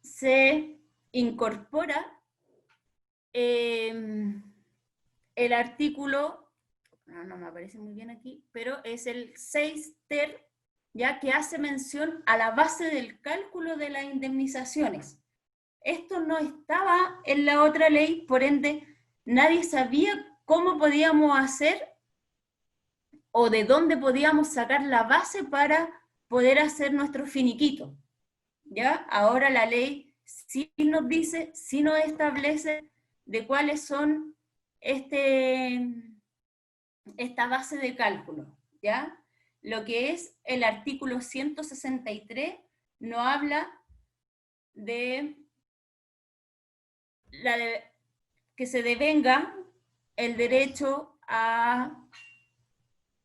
se incorpora el artículo, no me aparece muy bien aquí, pero es el 6 ter, ya que hace mención a la base del cálculo de las indemnizaciones. Esto no estaba en la otra ley, por ende, nadie sabía cómo podíamos hacer o de dónde podíamos sacar la base para poder hacer nuestro finiquito. ¿Ya? Ahora la ley sí nos dice, sí nos establece de cuáles son esta base de cálculo, ¿ya? Lo que es el artículo 163 no habla de que se devenga el derecho a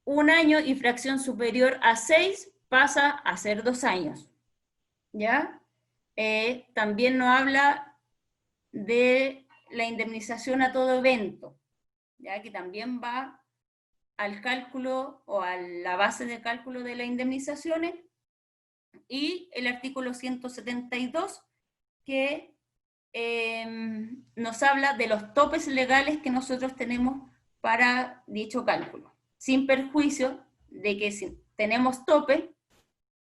1 año y fracción superior a 6 pasa a ser 2 años, ¿ya? También nos habla de la indemnización a todo evento, ¿ya? Que también va al cálculo o a la base de cálculo de las indemnizaciones, y el artículo 172 que nos habla de los topes legales que nosotros tenemos para dicho cálculo, sin perjuicio de que si tenemos tope,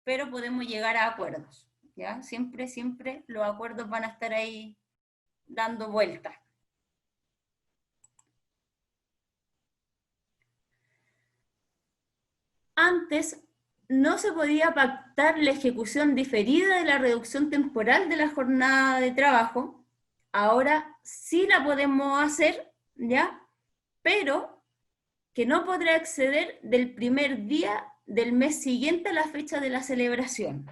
pero podemos llegar a acuerdos, ¿ya? Siempre los acuerdos van a estar ahí dando vueltas. Antes no se podía pactar la ejecución diferida de la reducción temporal de la jornada de trabajo. Ahora sí la podemos hacer, ¿ya? Pero que no podrá exceder del primer día del mes siguiente a la fecha de la celebración.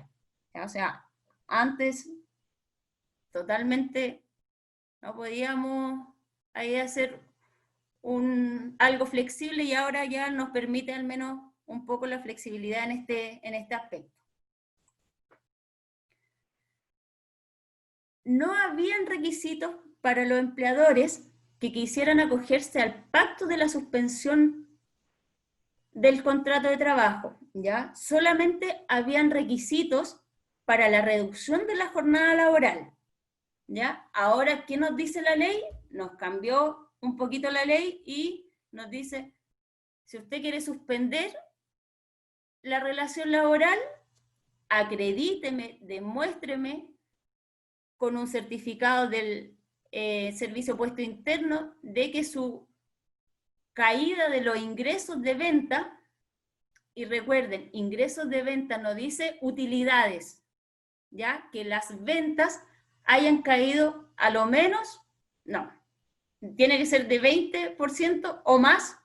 ¿Ya? O sea, antes totalmente no podíamos ahí hacer algo flexible, y ahora ya nos permite al menos un poco la flexibilidad en este aspecto. No habían requisitos para los empleadores que quisieran acogerse al pacto de la suspensión del contrato de trabajo, ¿ya? Solamente habían requisitos para la reducción de la jornada laboral, ¿ya? Ahora, ¿qué nos dice la ley? Nos cambió un poquito la ley y nos dice, si usted quiere suspender la relación laboral, acredíteme, demuéstreme con un certificado del Servicio Puesto Interno de que su caída de los ingresos de venta, y recuerden, ingresos de venta no dice utilidades, ¿ya? Que las ventas hayan caído a lo menos, no, tiene que ser de 20% o más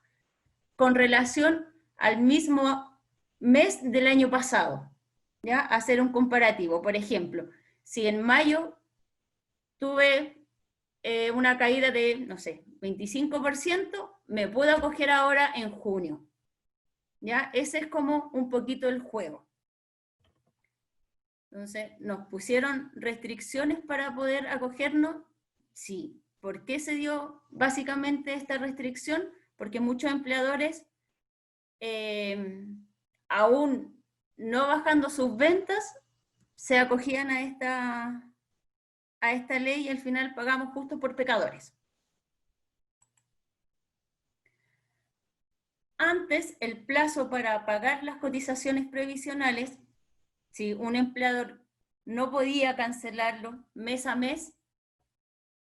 con relación al mismo mes del año pasado, ¿ya? Hacer un comparativo. Por ejemplo, si en mayo tuve una caída de, no sé, 25%, me puedo acoger ahora en junio, ¿ya? Ese es como un poquito el juego. Entonces, ¿nos pusieron restricciones para poder acogernos? Sí. ¿Por qué se dio básicamente esta restricción? Porque muchos empleadores, aún no bajando sus ventas, se acogían a esta ley, y al final pagamos justo por pecadores. Antes, el plazo para pagar las cotizaciones previsionales, si un empleador no podía cancelarlo mes a mes,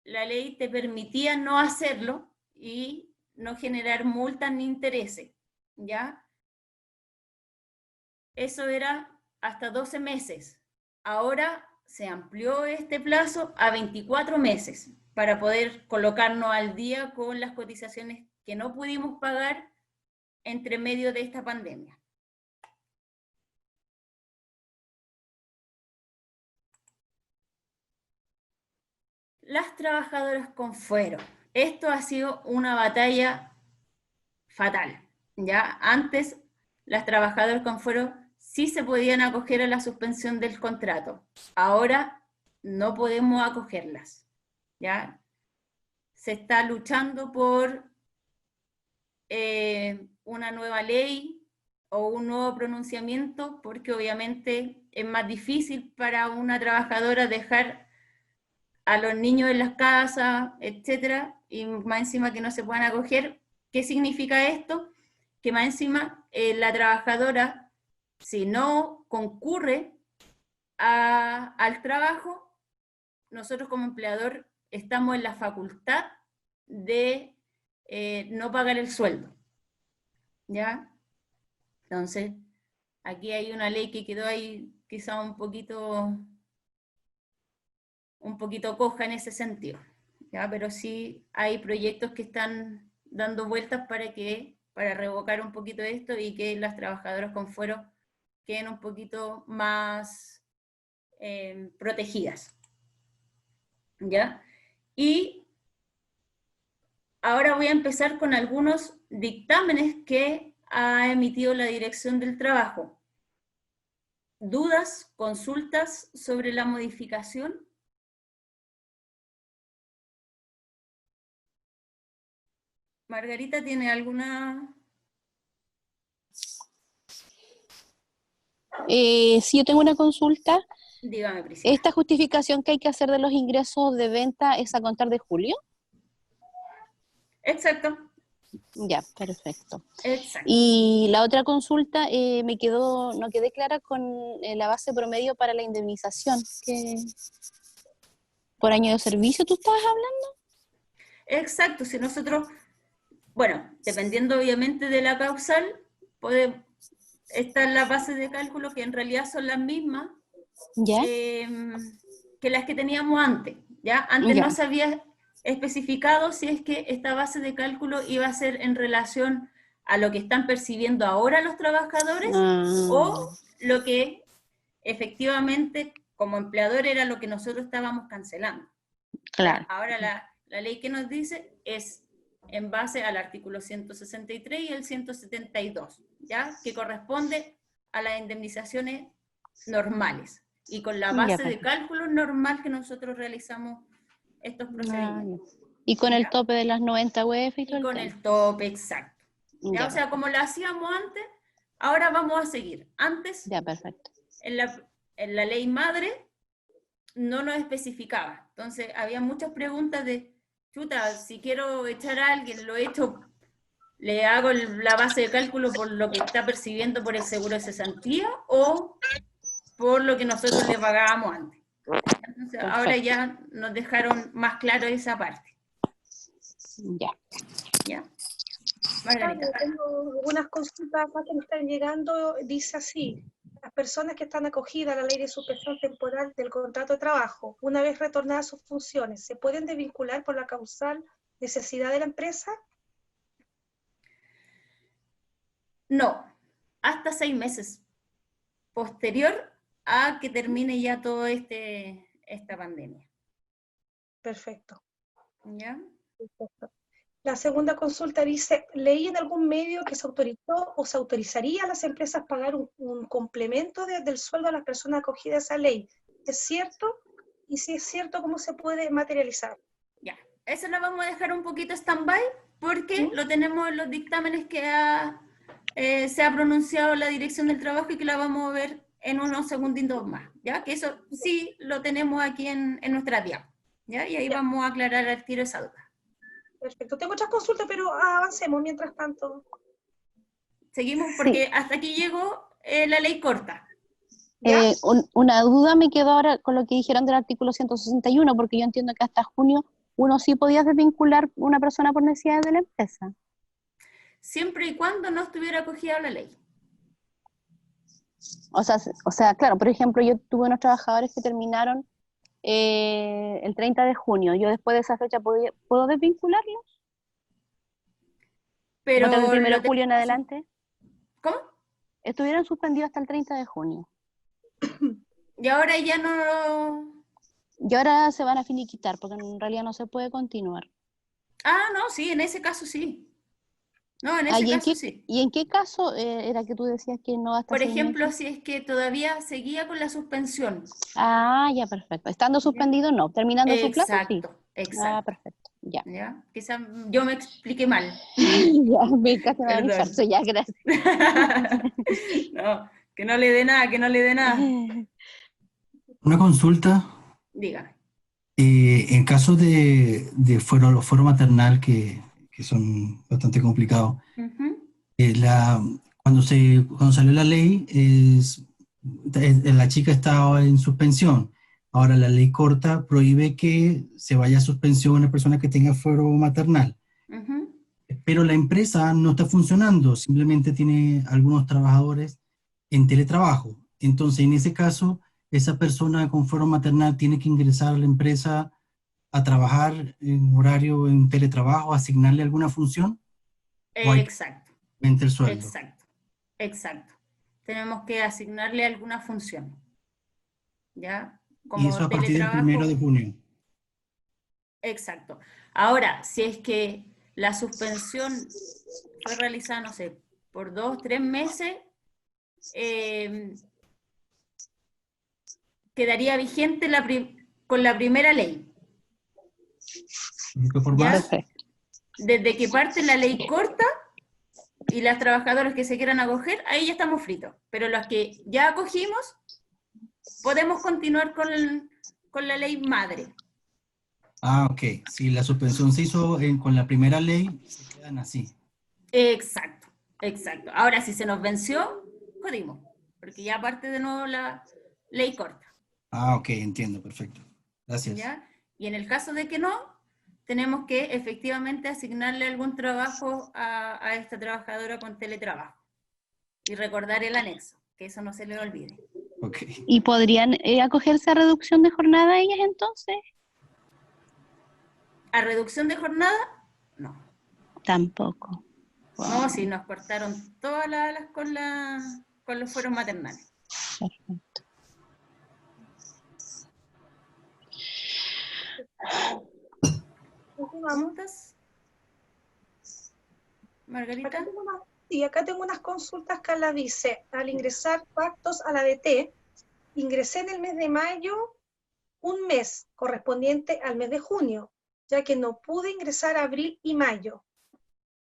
la ley te permitía no hacerlo y no generar multas ni intereses, ¿ya? Eso era hasta 12 meses. Ahora se amplió este plazo a 24 meses para poder colocarnos al día con las cotizaciones que no pudimos pagar entre medio de esta pandemia. Las trabajadoras con fuero. esto ha sido una batalla fatal, ¿ya? Antes las trabajadoras con fuero sí se podían acoger a la suspensión del contrato, ahora no podemos acogerlas, ¿ya? Se está luchando por una nueva ley o un nuevo pronunciamiento, porque obviamente es más difícil para una trabajadora dejar a los niños en las casas, etcétera, y más encima que no se puedan acoger. ¿Qué significa esto? Que más encima la trabajadora, si no concurre al trabajo, nosotros como empleador estamos en la facultad de no pagar el sueldo, ¿ya? Entonces, aquí hay una ley que quedó ahí quizá un poquito coja en ese sentido, ¿ya? Pero sí hay proyectos que están dando vueltas para revocar un poquito esto y que las trabajadoras con fuero queden un poquito más protegidas, ¿ya? Y ahora voy a empezar con algunos dictámenes que ha emitido la Dirección del Trabajo. ¿Dudas, consultas sobre la modificación? Margarita, ¿tiene alguna? Si yo tengo una consulta, Dígame, Priscila. ¿esta justificación que hay que hacer de los ingresos de venta es a contar de julio? Exacto, Ya, perfecto. exacto. Y la otra consulta, no quedé clara con la base promedio para la indemnización. ¿Por año de servicio tú estabas hablando? Exacto, si nosotros, bueno, dependiendo obviamente de la causal, está en la base de cálculo que en realidad son las mismas ¿Ya? que las que teníamos antes, ¿ya? Antes Ya. no se había especificado si es que esta base de cálculo iba a ser en relación a lo que están percibiendo ahora los trabajadores o lo que efectivamente como empleador era lo que nosotros estábamos cancelando. Claro. Ahora la ley que nos dice es en base al artículo 163 y el 172, ¿ya? Que corresponde a las indemnizaciones normales y con la base de cálculo normal que nosotros realizamos estos procedimientos. Y con ¿ya? el tope de las 90 UF y todo Y con tema. el tope exacto. ¿ya? Ya, O sea, como lo hacíamos antes, ahora vamos a seguir. Antes, ya, perfecto. en la ley madre, no nos especificaba. Entonces, había muchas preguntas de, chuta, si quiero echar a alguien, lo echo, le hago la base de cálculo por lo que está percibiendo por el seguro de cesantía o por lo que nosotros le pagábamos antes. Entonces, ahora ya nos dejaron más claro esa parte. Ya. ¿Ya? Margarita. Tengo algunas consultas acá que me están llegando. Dice así: las personas que están acogidas a la ley de suspensión temporal del contrato de trabajo, una vez retornadas sus funciones, ¿se pueden desvincular por la causal necesidad de la empresa? No, hasta 6 meses posterior a que termine ya todo esta pandemia. Perfecto. ¿Ya? Perfecto. La segunda consulta dice: leí en algún medio que se autorizó o se autorizaría a las empresas pagar un complemento del sueldo a las personas acogidas a esa ley. ¿Es cierto? Y si es cierto, ¿cómo se puede materializar? Ya, eso lo vamos a dejar un poquito stand-by porque lo tenemos en los dictámenes que se ha pronunciado la Dirección del Trabajo y que la vamos a ver en unos segunditos más, ¿ya? Que eso sí lo tenemos aquí en nuestra diapo, ¿ya? Y ahí vamos a aclarar al tiro esa duda. Perfecto. Tengo otras consultas, pero avancemos mientras tanto. Seguimos porque hasta aquí llegó la ley corta. Una duda me quedó ahora con lo que dijeron del artículo 161, porque yo entiendo que hasta junio uno sí podía desvincular una persona por necesidades de la empresa. Siempre y cuando no estuviera acogida a la ley. O sea, claro, por ejemplo, yo tuve unos trabajadores que terminaron el 30 de junio. ¿Yo después de esa fecha puedo desvincularlos? Pero ¿No del 1 de julio en adelante? ¿Cómo? Estuvieron suspendidos hasta el 30 de junio. Y ahora ya no... Y ahora se van a finiquitar, porque en realidad no se puede continuar. Ah, no, sí, en ese caso sí. No, en Ah, ese caso sí. ¿y en qué caso era que tú decías que no hasta Por 6 ejemplo, meses? si es que todavía seguía con la suspensión. Ah, ya, perfecto. Estando ¿Ya? suspendido, no. Terminando su plazo, sí. Exacto, Ah, exacto. perfecto. Ya. ¿Ya? Quizá yo me expliqué mal. Ya, casi me da un Perdón. infarto, ya, gracias. No, que no le dé nada, que no le dé nada. Una consulta, Dígame. en caso de fuero maternal, que son bastante complicados, Ujú. cuando salió la ley, la chica estaba en suspensión. Ahora la ley corta prohíbe que se vaya a suspensión una persona que tenga fuero maternal, Ujú. pero la empresa no está funcionando, simplemente tiene algunos trabajadores en teletrabajo. Entonces, en ese caso, esa persona con fuero maternal tiene que ingresar a la empresa a trabajar en horario en teletrabajo, asignarle alguna función, o hay que Exacto, aumentar el sueldo. exacto, exacto. Tenemos que asignarle alguna función, ¿ya? Y eso Como a partir del 1 de junio. exacto. Ahora, si es que la suspensión fue realizada, no sé, por 2, 3 meses, quedaría vigente con la primera ley, ¿Y fue por ¿ya? más? Perfecto. Desde que parte la ley corta y las trabajadoras que se quieran acoger, ahí ya estamos fritos. Pero los que ya acogimos, podemos continuar con la ley madre. Ah, ok. Si la suspensión se hizo con la primera ley, se quedan así. Exacto, exacto. Ahora, si se nos venció, jodimos, porque ya parte de nuevo la ley corta, Ah, ok, entiendo, perfecto. Gracias. ¿ya? Y en el caso de que no, tenemos que efectivamente asignarle algún trabajo a esta trabajadora con teletrabajo. Y recordar el anexo, que eso no se le olvide. Ok. ¿Y podrían acogerse a reducción de jornada ellas entonces? ¿A reducción de jornada? No. Tampoco. No, Wow, sí, nos cortaron todas las alas con los fueros maternales. perfecto. Continuamos. ¿Preguntas, Acá Margarita? tengo sí, acá tengo unas consultas. Carla dice, al ingresar pactos a la ADT, ingresé en el mes de mayo un mes correspondiente al mes de junio, ya que no pude ingresar a abril y mayo.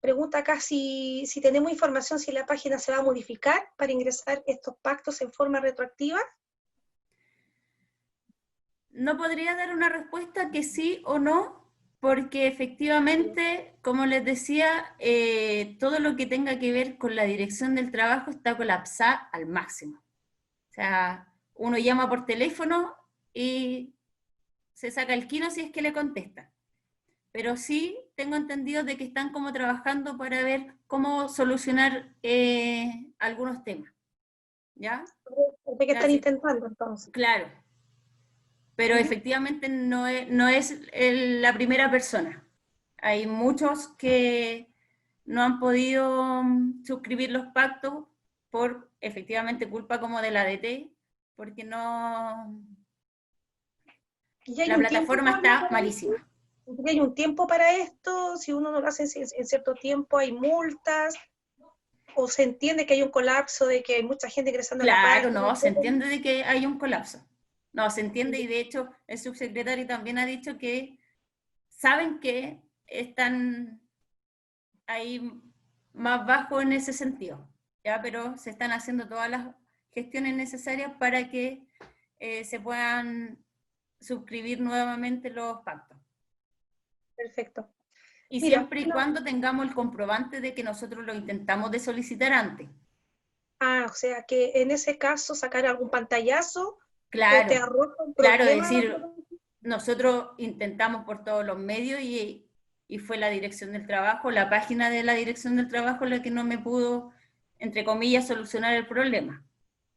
Pregunta acá si tenemos información si la página se va a modificar para ingresar estos pactos en forma retroactiva. No podría dar una respuesta que sí o no, porque efectivamente, como les decía, todo lo que tenga que ver con la dirección del trabajo está colapsada al máximo. O sea, uno llama por teléfono y se saca el kilo si es que le contestan. Pero sí tengo entendido de que están como trabajando para ver cómo solucionar algunos temas. ¿Ya? ¿De qué Ya, están sí, intentando entonces? claro, pero efectivamente no es la primera persona. Hay muchos que no han podido suscribir los pactos por efectivamente culpa como de la ADT, porque no, ¿Y hay la un tiempo, plataforma Carla, está para esto? malísima. ¿Y hay un tiempo para esto? Si uno no lo hace en cierto tiempo, ¿hay multas? ¿O se entiende que hay un colapso, de que hay mucha gente ingresando a la Claro, página? no, se entiende de que hay un colapso. No, se entiende y de hecho el subsecretario también ha dicho que saben que están ahí más bajo en ese sentido, ¿ya? Pero se están haciendo todas las gestiones necesarias para que se puedan suscribir nuevamente los pactos. Perfecto. Y Mira, siempre y cuando tengamos el comprobante de que nosotros lo intentamos de solicitar antes. o sea que en ese caso sacar algún pantallazo o te Claro, arroja un claro, problema. decir, nosotros intentamos por todos los medios y fue la dirección del trabajo, la página de la dirección del trabajo la que no me pudo, entre comillas, solucionar el problema.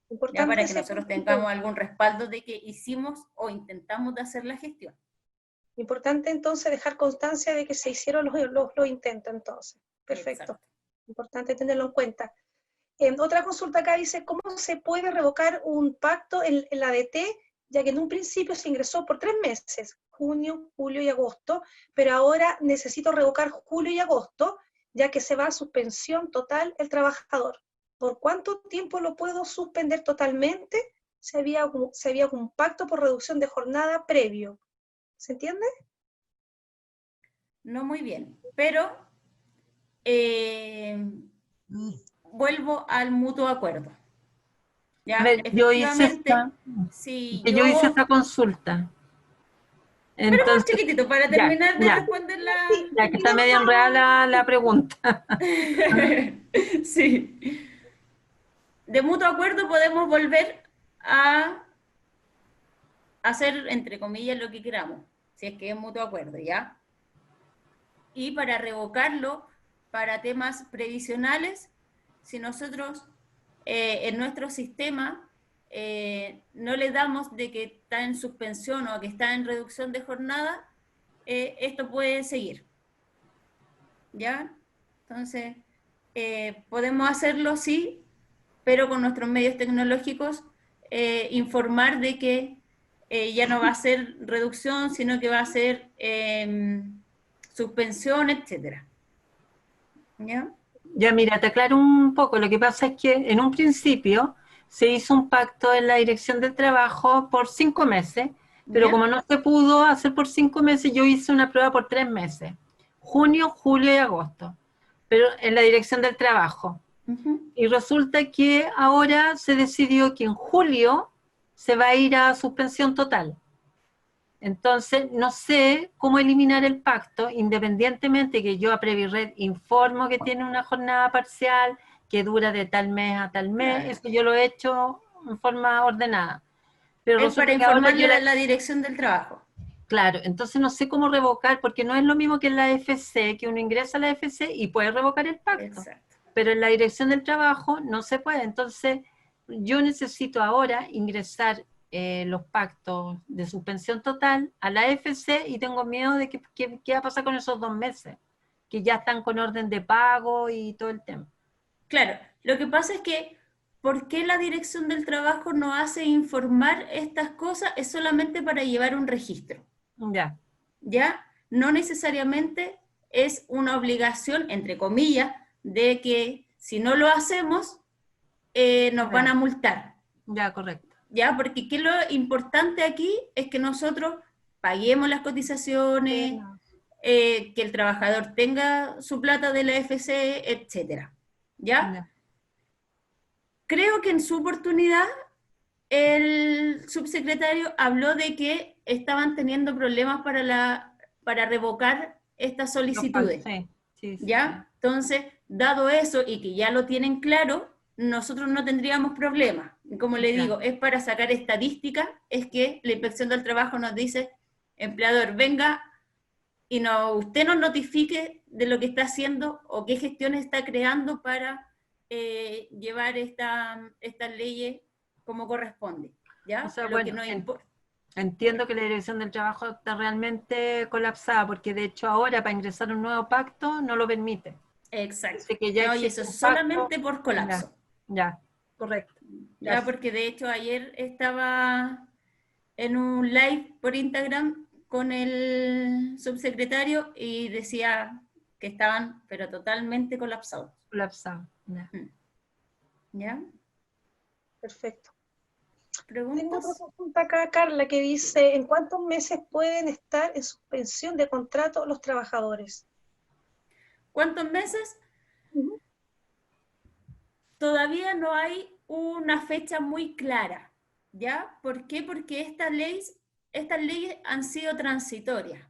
Ya Importante para que ese nosotros punto. tengamos algún respaldo de que hicimos o intentamos de hacer la gestión. Importante entonces dejar constancia de que se hicieron los intentos entonces. Perfecto. Exacto. Importante tenerlo en cuenta. Otra consulta acá dice, ¿cómo se puede revocar un pacto en la ADT, ya que en un principio se ingresó por 3 meses? junio, julio y agosto, pero ahora necesito revocar julio y agosto, ya que se va a suspensión total el trabajador. ¿Por cuánto tiempo lo puedo suspender totalmente? Se había un pacto por reducción de jornada previo. ¿Se entiende? No muy bien, pero vuelvo al mutuo acuerdo. Ya, A ver, efectivamente, si yo hice esta consulta. Pero más Entonces, chiquitito, para ya, terminar de ya. responder la... Ya que está medio enredada la pregunta. Sí. De mutuo acuerdo podemos volver a hacer, entre comillas, lo que queramos, si es que es mutuo acuerdo, ¿ya? Y para revocarlo, para temas previsionales, si nosotros en nuestro sistema no le damos de que está en suspensión o que está en reducción de jornada, esto puede seguir. ¿Ya? Entonces, podemos hacerlo, sí, pero con nuestros medios tecnológicos, informar de que ya no va a ser reducción, sino que va a ser suspensión, etcétera. ¿Ya? Ya, mira, te aclaro un poco. Lo que pasa es que en un principio se hizo un pacto en la Dirección del Trabajo por 5 meses, pero ¿Ya? como no se pudo hacer por 5 meses, yo hice una prueba por 3 meses. Junio, julio y agosto. Pero en la Dirección del Trabajo. Uh-huh. Y resulta que ahora se decidió que en julio se va a ir a suspensión total. Entonces, no sé cómo eliminar el pacto, independientemente que yo a Previred informo que tiene una jornada parcial, que dura de tal mes a tal mes, Claro. eso yo lo he hecho en forma ordenada. Pero Es para resulta que ahora informarle yo a la Dirección del Trabajo. Claro, entonces no sé cómo revocar, porque no es lo mismo que en la FC, que uno ingresa a la FC y puede revocar el pacto. Exacto. Pero en la Dirección del Trabajo no se puede. Entonces, yo necesito ahora ingresar los pactos de suspensión total a la FC y tengo miedo de que qué va a pasar con esos 2 meses, que ya están con orden de pago y todo el tema. Claro, lo que pasa es que ¿por qué la Dirección del Trabajo no hace informar estas cosas? Es solamente para llevar un registro. Ya. ¿Ya? No necesariamente es una obligación, entre comillas, de que si no lo hacemos, nos van a multar. Ya, correcto. ¿Ya? Porque ¿qué es lo importante aquí? Es que nosotros paguemos las cotizaciones, que el trabajador tenga su plata de la FC, etcétera. ¿Ya? Ya. Creo que en su oportunidad el subsecretario habló de que estaban teniendo problemas para revocar estas solicitudes. Sí, ¿Ya? Entonces, dado eso y que ya lo tienen claro, nosotros no tendríamos problemas. Como le digo, es para sacar estadísticas, es que la Inspección del Trabajo nos dice, empleador, venga y usted nos notifique de lo que está haciendo o qué gestiones está creando para llevar estas leyes como corresponde, ¿ya? O sea, lo que bueno, nos importa. entiendo que la Dirección del Trabajo está realmente colapsada, porque de hecho ahora para ingresar un nuevo pacto no lo permite. Exacto. Dice que ya No, y existe eso es un pacto. solamente por colapso. Ya, correcto. Ya, porque de hecho ayer estaba en un live por Instagram con el subsecretario y decía que estaban, pero totalmente colapsados. Colapsado. Ya. ¿Ya? Perfecto. ¿Preguntas? Tengo otra pregunta acá, Carla, que dice, ¿en cuántos meses pueden estar en suspensión de contrato los trabajadores? ¿Cuántos meses? Todavía no hay una fecha muy clara, ¿ya? ¿Por qué? Porque estas leyes han sido transitorias,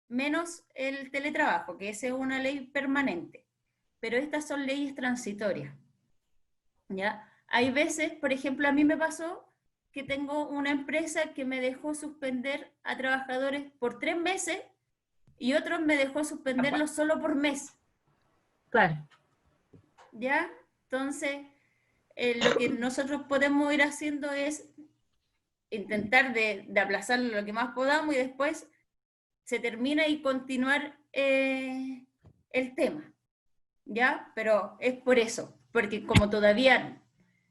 menos el teletrabajo, que esa es una ley permanente, pero estas son leyes transitorias, ¿ya? Hay veces, por ejemplo, a mí me pasó que tengo una empresa que me dejó suspender a trabajadores por 3 meses y otros me dejó suspenderlos solo por mes. Claro. ¿Ya? Entonces, lo que nosotros podemos ir haciendo es intentar de aplazarlo lo que más podamos y después se termina y continuar el tema, ¿ya? Pero es por eso, porque como todavía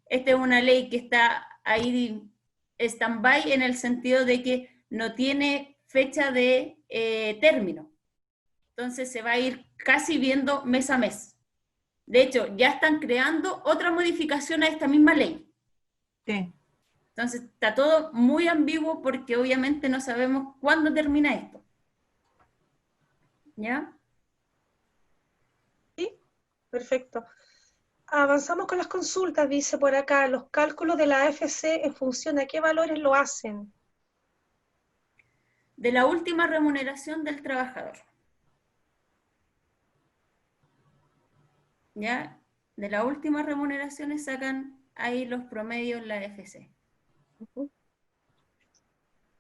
esta es una ley que está ahí stand-by en el sentido de que no tiene fecha de término. Entonces se va a ir casi viendo mes a mes. De hecho, ya están creando otra modificación a esta misma ley. Sí. Entonces está todo muy ambiguo porque obviamente no sabemos cuándo termina esto. ¿Ya? Perfecto. Avanzamos con las consultas, dice por acá, los cálculos de la AFC en función a qué valores lo hacen. De la última remuneración del trabajador. ¿Ya? De las últimas remuneraciones sacan ahí los promedios en la AFC.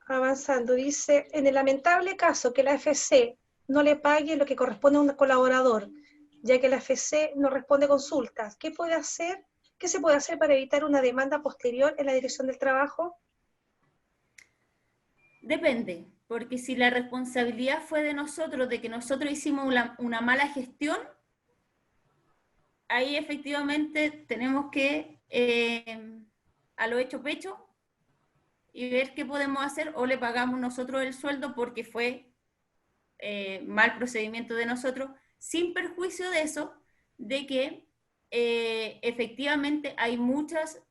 Avanzando, dice, en el lamentable caso que la AFC no le pague lo que corresponde a un colaborador, ya que la AFC no responde consultas, ¿qué puede hacer? ¿Qué se puede hacer para evitar una demanda posterior en la Dirección del Trabajo? Depende, porque si la responsabilidad fue de nosotros, de que nosotros hicimos una mala gestión, ahí efectivamente tenemos que a lo hecho pecho y ver qué podemos hacer, o le pagamos nosotros el sueldo porque fue mal procedimiento de nosotros, sin perjuicio de eso, de que efectivamente hay muchas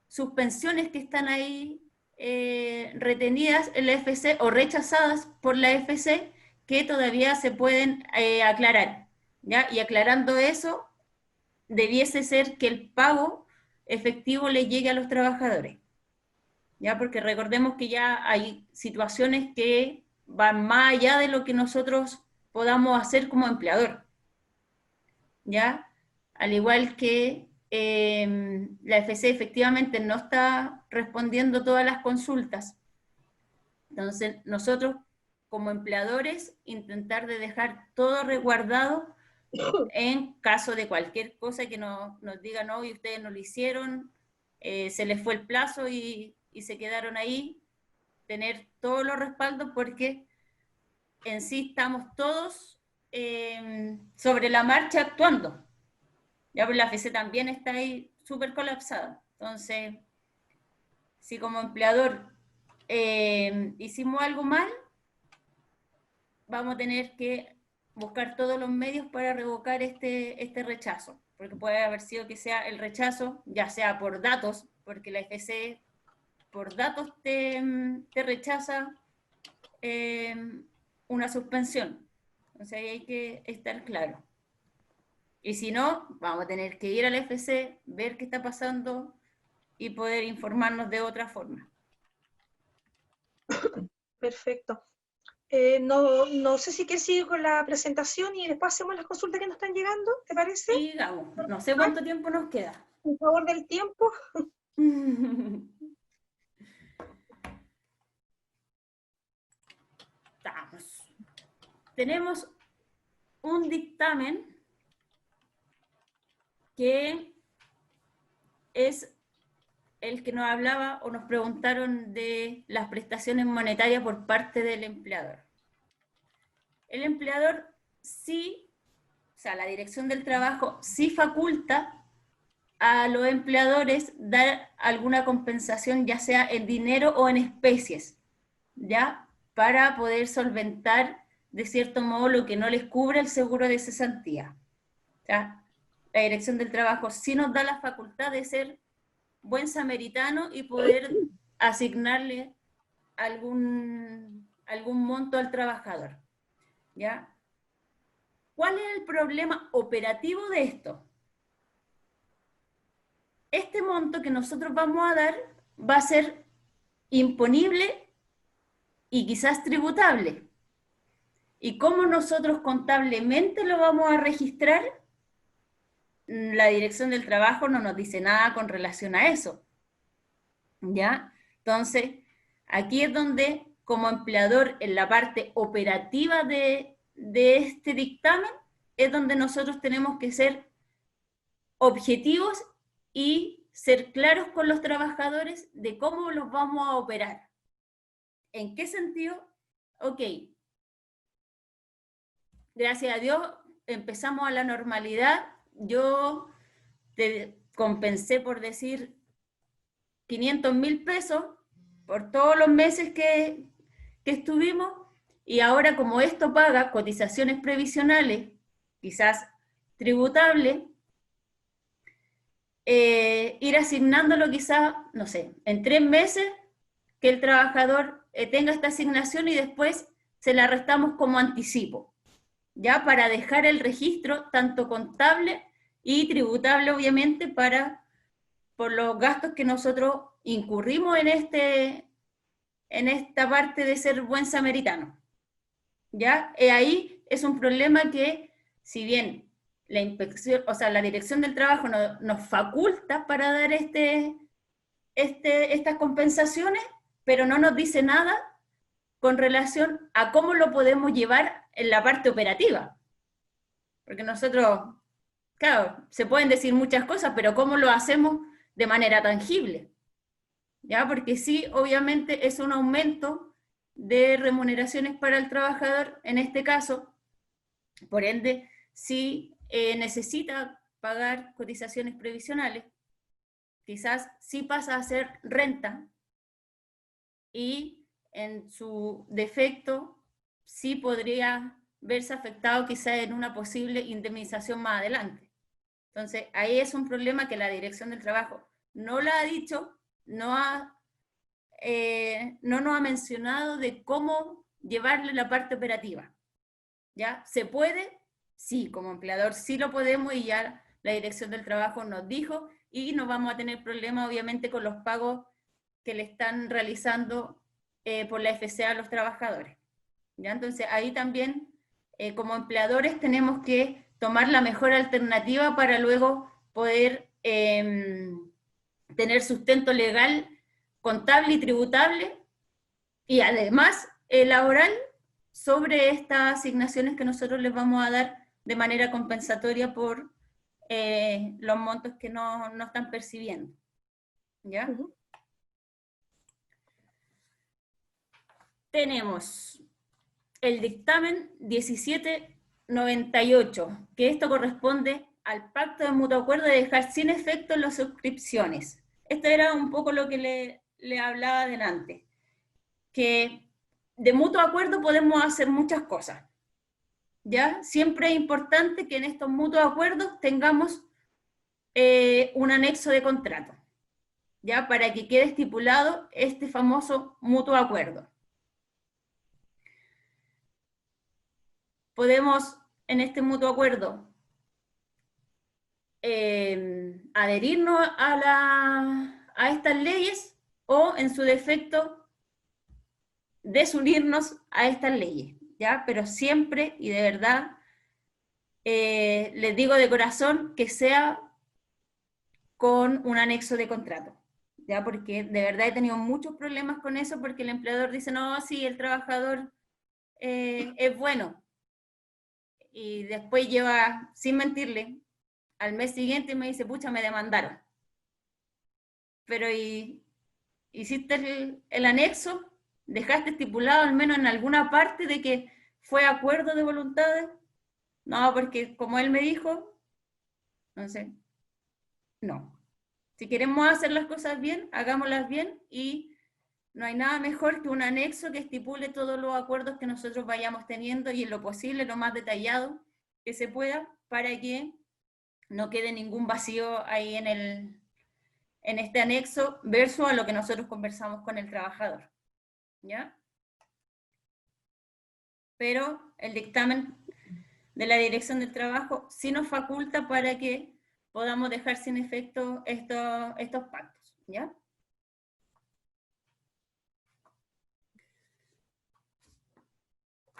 suspensiones que están ahí retenidas en la FC o rechazadas por la FC que todavía se pueden aclarar, ¿ya? Y aclarando eso, debiese ser que el pago efectivo le llegue a los trabajadores, ¿ya? Porque recordemos que ya hay situaciones que van más allá de lo que nosotros podamos hacer como empleador, ¿ya? Al igual que la FC efectivamente no está respondiendo todas las consultas. Entonces, nosotros como empleadores, intentar de dejar todo resguardado en caso de cualquier cosa que nos digan, no, y ustedes no lo hicieron, se les fue el plazo y se quedaron ahí, tener todos los respaldos porque en sí estamos todos sobre la marcha actuando. Ya pues la FC también está ahí súper colapsada. Entonces, si como empleador hicimos algo mal, vamos a tener que buscar todos los medios para revocar este rechazo. Porque puede haber sido que sea el rechazo, ya sea por datos, porque la FC por datos te rechaza una suspensión. Entonces ahí hay que estar claro. Y si no, vamos a tener que ir al FC, ver qué está pasando y poder informarnos de otra forma. Perfecto. No sé si quieres seguir con la presentación y después hacemos las consultas que nos están llegando, ¿te parece? Y digamos, no sé cuánto tiempo nos queda. Por favor del tiempo. Vamos. Tenemos un dictamen que es el que nos hablaba o nos preguntaron de las prestaciones monetarias por parte del empleador. El empleador sí, o sea, la Dirección del Trabajo sí faculta a los empleadores dar alguna compensación, ya sea en dinero o en especies, ¿ya? Para poder solventar de cierto modo lo que no les cubre el seguro de cesantía. ¿Ya? La Dirección del Trabajo sí nos da la facultad de ser buen samaritano y poder asignarle algún monto al trabajador, ¿ya? ¿Cuál es el problema operativo de esto? Este monto que nosotros vamos a dar va a ser imponible y quizás tributable. ¿Y cómo nosotros contablemente lo vamos a registrar? La Dirección del Trabajo no nos dice nada con relación a eso, ¿ya? Entonces, aquí es donde, como empleador, en la parte operativa de este dictamen, es donde nosotros tenemos que ser objetivos y ser claros con los trabajadores de cómo los vamos a operar. ¿En qué sentido? Ok, gracias a Dios empezamos a la normalidad. Yo te compensé, por decir, 500.000 pesos por todos los meses que estuvimos, y ahora como esto paga cotizaciones previsionales, quizás tributables, ir asignándolo quizás, no sé, en 3 meses, que el trabajador tenga esta asignación y después se la restamos como anticipo, ya para dejar el registro tanto contable y tributable, obviamente, por los gastos que nosotros incurrimos en esta parte de ser buen samaritano. ¿Ya? Ahí es un problema que, si bien la inspección, o sea, la Dirección del Trabajo nos faculta para dar estas compensaciones, pero no nos dice nada con relación a cómo lo podemos llevar en la parte operativa. Porque nosotros, claro, se pueden decir muchas cosas, pero ¿cómo lo hacemos de manera tangible? ¿Ya? Porque sí, obviamente es un aumento de remuneraciones para el trabajador, en este caso, por ende, si necesita pagar cotizaciones previsionales, quizás sí pasa a ser renta, y en su defecto sí podría verse afectado quizás en una posible indemnización más adelante. Entonces, ahí es un problema que la Dirección del Trabajo no lo ha dicho, no nos ha mencionado de cómo llevarle la parte operativa. ¿Ya? ¿Se puede? Sí, como empleador sí lo podemos, y ya la Dirección del Trabajo nos dijo, y no vamos a tener problemas obviamente con los pagos que le están realizando por la FCA a los trabajadores. ¿Ya? Entonces ahí también como empleadores tenemos que tomar la mejor alternativa para luego poder tener sustento legal, contable y tributable, y además laboral, sobre estas asignaciones que nosotros les vamos a dar de manera compensatoria por los montos que no están percibiendo. ¿Ya? Tenemos el dictamen 1798, que esto corresponde al pacto de mutuo acuerdo de dejar sin efecto las suscripciones. Esto era un poco lo que le hablaba adelante, que de mutuo acuerdo podemos hacer muchas cosas, ¿ya? Siempre es importante que en estos mutuos acuerdos tengamos un anexo de contrato, ¿ya? Para que quede estipulado este famoso mutuo acuerdo. Podemos, en este mutuo acuerdo, adherirnos a estas leyes, o, en su defecto, desunirnos a estas leyes, ¿ya? Pero siempre, y de verdad, les digo de corazón, que sea con un anexo de contrato, ¿ya? Porque de verdad he tenido muchos problemas con eso, porque el empleador dice, no, sí, el trabajador es bueno, y después lleva, sin mentirle, al mes siguiente me dice, pucha, me demandaron. Pero hiciste el anexo, dejaste estipulado al menos en alguna parte de que fue acuerdo de voluntades. No, porque como él me dijo, entonces, no. Si queremos hacer las cosas bien, hagámoslas bien, y no hay nada mejor que un anexo que estipule todos los acuerdos que nosotros vayamos teniendo, y en lo posible, lo más detallado que se pueda, para que no quede ningún vacío ahí en este anexo, versus a lo que nosotros conversamos con el trabajador. ¿Ya? Pero el dictamen de la Dirección del Trabajo sí nos faculta para que podamos dejar sin efecto estos pactos. ¿Ya?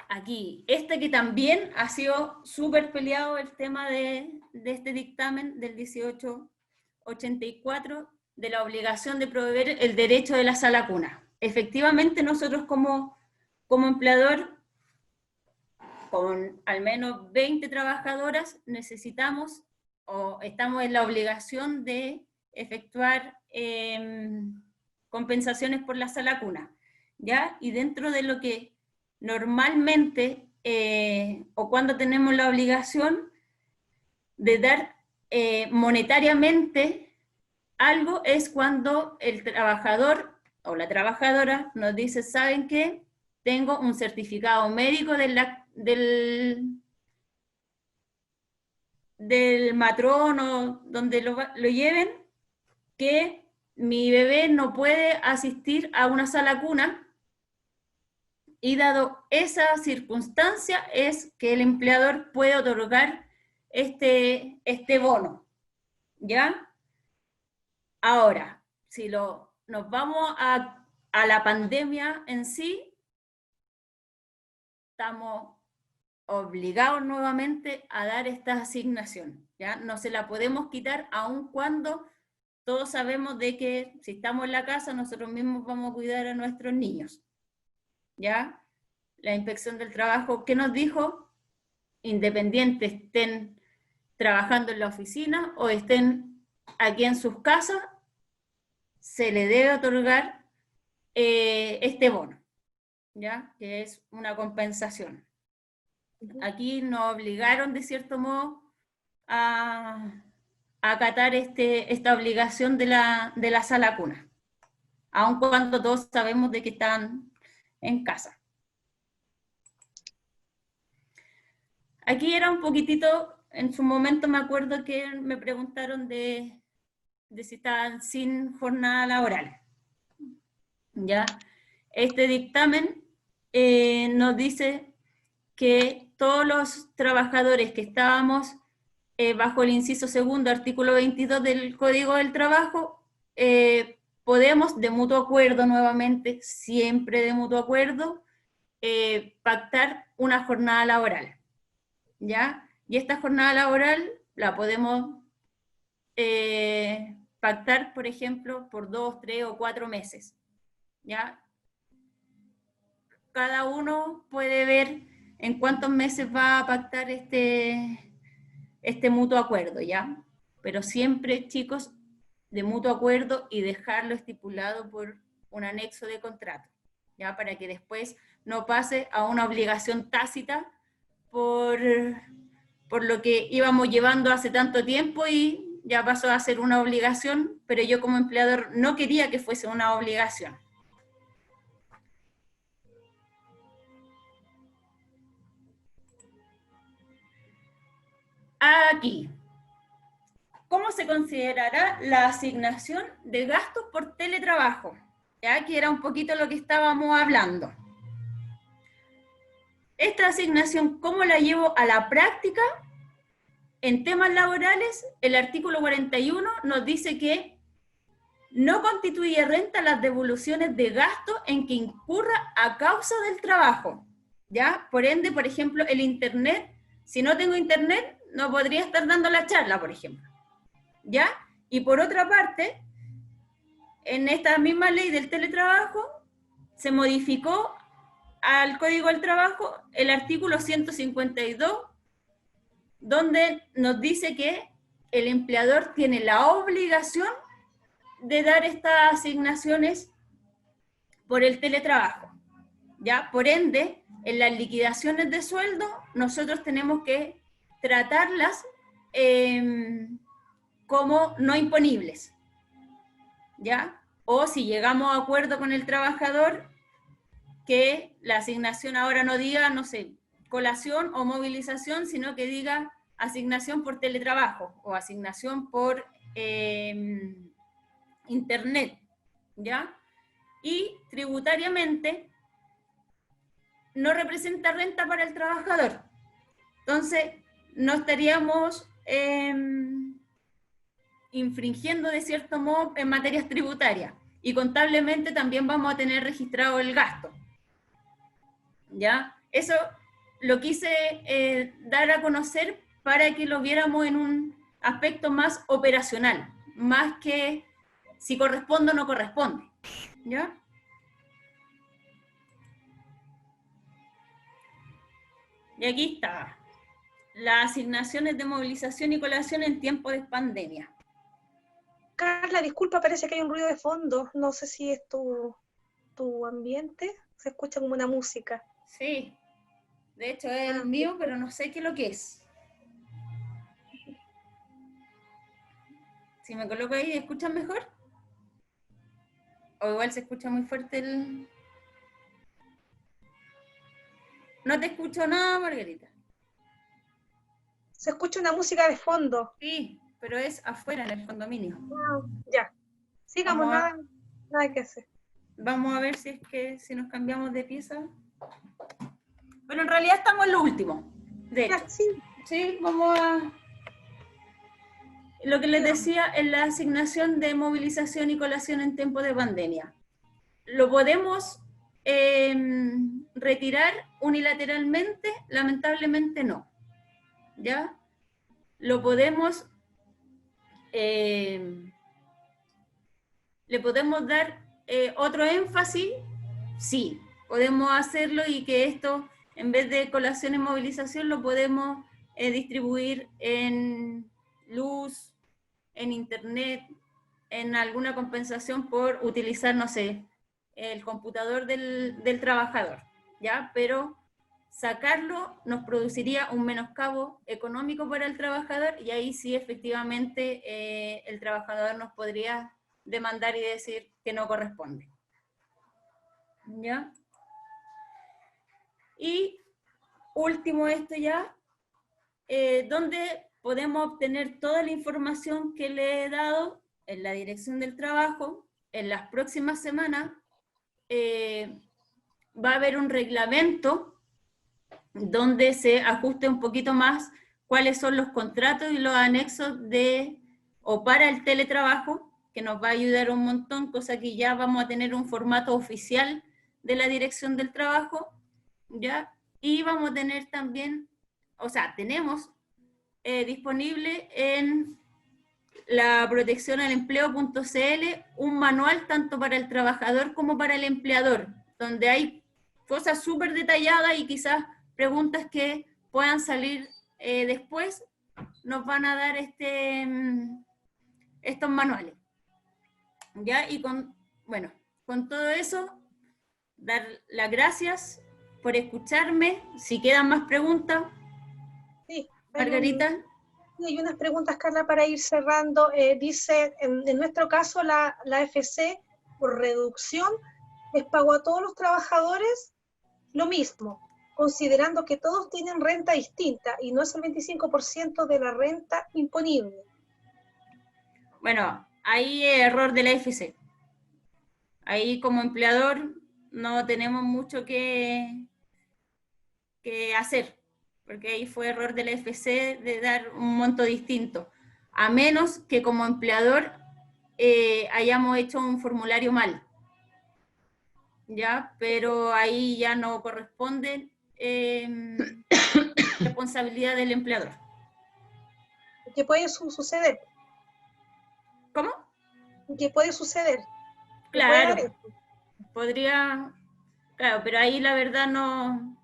Aquí, que también ha sido súper peleado, el tema de este dictamen del 1884, de la obligación de proveer el derecho de la sala cuna. Efectivamente, nosotros como empleador, con al menos 20 trabajadoras, necesitamos, o estamos en la obligación de efectuar compensaciones por la sala cuna, ¿ya? Y dentro de lo que normalmente, o cuando tenemos la obligación de dar monetariamente algo, es cuando el trabajador o la trabajadora nos dice, ¿saben qué? Tengo un certificado médico del matrono, donde lo lleven, que mi bebé no puede asistir a una sala cuna, y dado esa circunstancia es que el empleador puede otorgar este bono, ¿ya? Ahora, si nos vamos a la pandemia en sí, estamos obligados nuevamente a dar esta asignación, ¿ya? No se la podemos quitar aun cuando todos sabemos de que si estamos en la casa nosotros mismos vamos a cuidar a nuestros niños, ¿ya? La inspección del trabajo, ¿qué nos dijo? Independiente estén trabajando en la oficina o estén aquí en sus casas, se le debe otorgar este bono, ¿ya? Que es una compensación. Aquí nos obligaron de cierto modo a acatar esta obligación de la sala cuna, aun cuando todos sabemos de que están en casa. Aquí era un poquitito, en su momento me acuerdo que me preguntaron de si estaban sin jornada laboral. ¿Ya? Este dictamen nos dice que todos los trabajadores que estábamos bajo el inciso segundo, artículo 22 del Código del Trabajo, podemos, de mutuo acuerdo nuevamente, siempre de mutuo acuerdo, pactar una jornada laboral, ¿ya? Y esta jornada laboral la podemos pactar, por ejemplo, por 2, 3 o 4 meses, ¿ya? Cada uno puede ver en cuántos meses va a pactar este mutuo acuerdo, ¿ya? Pero siempre, chicos, de mutuo acuerdo y dejarlo estipulado por un anexo de contrato, ¿ya? Para que después no pase a una obligación tácita por lo que íbamos llevando hace tanto tiempo y ya pasó a ser una obligación, pero yo como empleador no quería que fuese una obligación. Aquí, ¿cómo se considerará la asignación de gastos por teletrabajo? Ya que era un poquito lo que estábamos hablando. Esta asignación, ¿cómo la llevo a la práctica? En temas laborales, el artículo 41 nos dice que no constituye renta las devoluciones de gasto en que incurra a causa del trabajo, ¿ya? Por ende, por ejemplo, el internet, si no tengo internet, no podría estar dando la charla, por ejemplo, ¿ya? Y por otra parte, en esta misma ley del teletrabajo, se modificó al Código del Trabajo el artículo 152, donde nos dice que el empleador tiene la obligación de dar estas asignaciones por el teletrabajo, ¿ya? Por ende, en las liquidaciones de sueldo, nosotros tenemos que tratarlas como no imponibles, ¿ya? O si llegamos a acuerdo con el trabajador, que la asignación ahora no diga, no sé, colación o movilización, sino que diga asignación por teletrabajo o asignación por internet, ¿ya? Y tributariamente no representa renta para el trabajador. Entonces, no estaríamos infringiendo de cierto modo en materias tributarias. Y contablemente también vamos a tener registrado el gasto, ¿ya? Eso lo quise dar a conocer para que lo viéramos en un aspecto más operacional, más que si corresponde o no corresponde, ¿ya? Y aquí está, las asignaciones de movilización y colación en tiempo de pandemia. Carla, disculpa, parece que hay un ruido de fondo. No sé si es tu ambiente. Se escucha como una música. Sí, de hecho es el mío, pero no sé qué es lo que es. Si me coloco ahí, ¿escuchan mejor? O igual se escucha muy fuerte el... No te escucho nada, Margarita. Se escucha una música de fondo. Sí, pero es afuera, en el condominio. Ya. Sigamos, Vamos a- nada que hacer. Vamos a ver si es que si nos cambiamos de pieza. Bueno, en realidad estamos en lo último. De hecho, Ya, sí. sí, vamos a... Lo que les decía en la asignación de movilización y colación en tiempo de pandemia. ¿Lo podemos retirar unilateralmente? Lamentablemente no. ¿Ya? ¿Lo podemos... ¿le podemos dar otro énfasis? Sí, podemos hacerlo y que esto, en vez de colación y movilización, lo podemos distribuir en luz, en internet, en alguna compensación por utilizar, no sé, el computador del trabajador, ¿ya? Pero sacarlo nos produciría un menoscabo económico para el trabajador y ahí sí efectivamente el trabajador nos podría demandar y decir que no corresponde. ¿Ya? Y último esto ya, donde podemos obtener toda la información que le he dado en la Dirección del Trabajo. En las próximas semanas va a haber un reglamento donde se ajuste un poquito más cuáles son los contratos y los anexos de o para el teletrabajo, que nos va a ayudar un montón, cosa que ya vamos a tener un formato oficial de la Dirección del Trabajo, ¿ya? Y vamos a tener también, o sea, tenemos disponible en la protección al empleo.cl un manual tanto para el trabajador como para el empleador, donde hay cosas súper detalladas y quizás preguntas que puedan salir después, nos van a dar estos manuales. ¿Ya? Y con todo eso, dar las gracias por escucharme. Si quedan más preguntas, Sí, Margarita. hay unas preguntas, Carla, para ir cerrando. Dice, en nuestro caso, la AFC, por reducción, les pagó a todos los trabajadores lo mismo, considerando que todos tienen renta distinta y no es el 25% de la renta imponible. Bueno, ahí es error de la AFC. Ahí como empleador no tenemos mucho que hacer, porque ahí fue error de la AFC de dar un monto distinto, a menos que como empleador hayamos hecho un formulario mal, ¿ya? Pero ahí ya no corresponde responsabilidad del empleador. ¿Qué puede suceder? ¿Cómo? ¿Qué puede suceder? Claro, podría, claro, pero ahí la verdad no,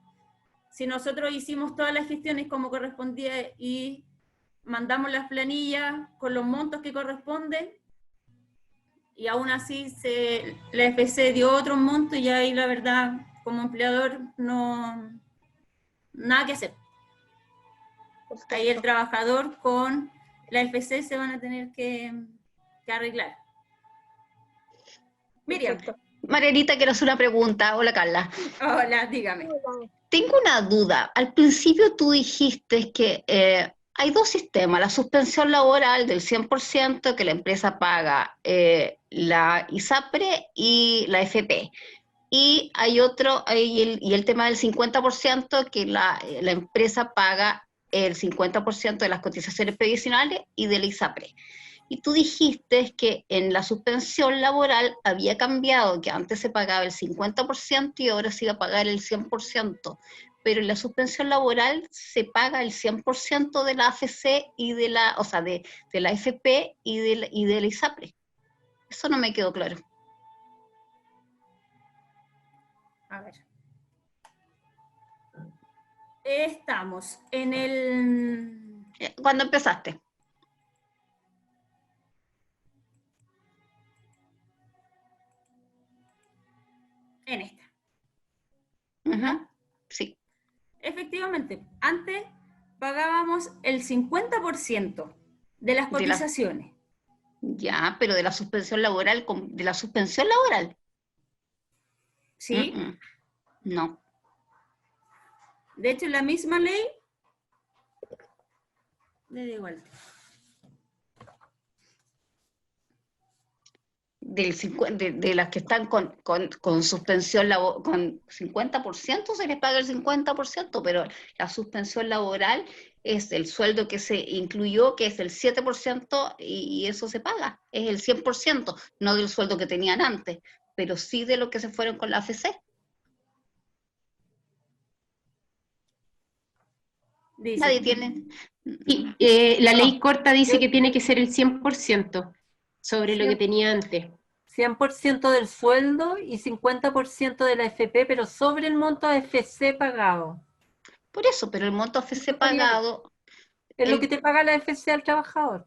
si nosotros hicimos todas las gestiones como correspondía y mandamos las planillas con los montos que corresponden, y aún así la FP dio otro monto y ahí la verdad como empleador no, nada que hacer. Perfecto. Ahí el trabajador con la FP se van a tener que arreglar. Miriam. Perfecto. Margarita, quiero hacer una pregunta. Hola, Carla. Hola, dígame. Tengo una duda. Al principio tú dijiste que hay dos sistemas, la suspensión laboral del 100% que la empresa paga, la ISAPRE y la FP. Y hay otro, y el tema del 50% que la empresa paga el 50% de las cotizaciones previsionales y de la ISAPRE. Y tú dijiste que en la suspensión laboral había cambiado, que antes se pagaba el 50% y ahora se iba a pagar el 100%, pero en la suspensión laboral se paga el 100% de la AFC y de la, o sea, de la FP y de la ISAPRE. Eso no me quedó claro. A ver. Estamos en el... ¿Cuándo empezaste? En esta. Uh-huh. Sí. Efectivamente, antes pagábamos el 50% de las cotizaciones. Ya, pero de la suspensión laboral, de la suspensión laboral. ¿Sí? No. De hecho, la misma ley, le da igual. De las que están con suspensión laboral, con 50%, se les paga el 50%, pero la suspensión laboral es el sueldo que se incluyó, que es el 7%, y eso se paga, es el 100%, no del sueldo que tenían antes, pero sí de lo que se fueron con la AFC. Dice, Nadie tiene. Y, la ley corta dice que tiene que ser el 100% sobre lo que tenía antes. 100% del sueldo y 50% de la FP, pero sobre el monto AFC pagado. Por eso, pero el monto AFC pagado, Es lo el- que te paga la AFC al trabajador.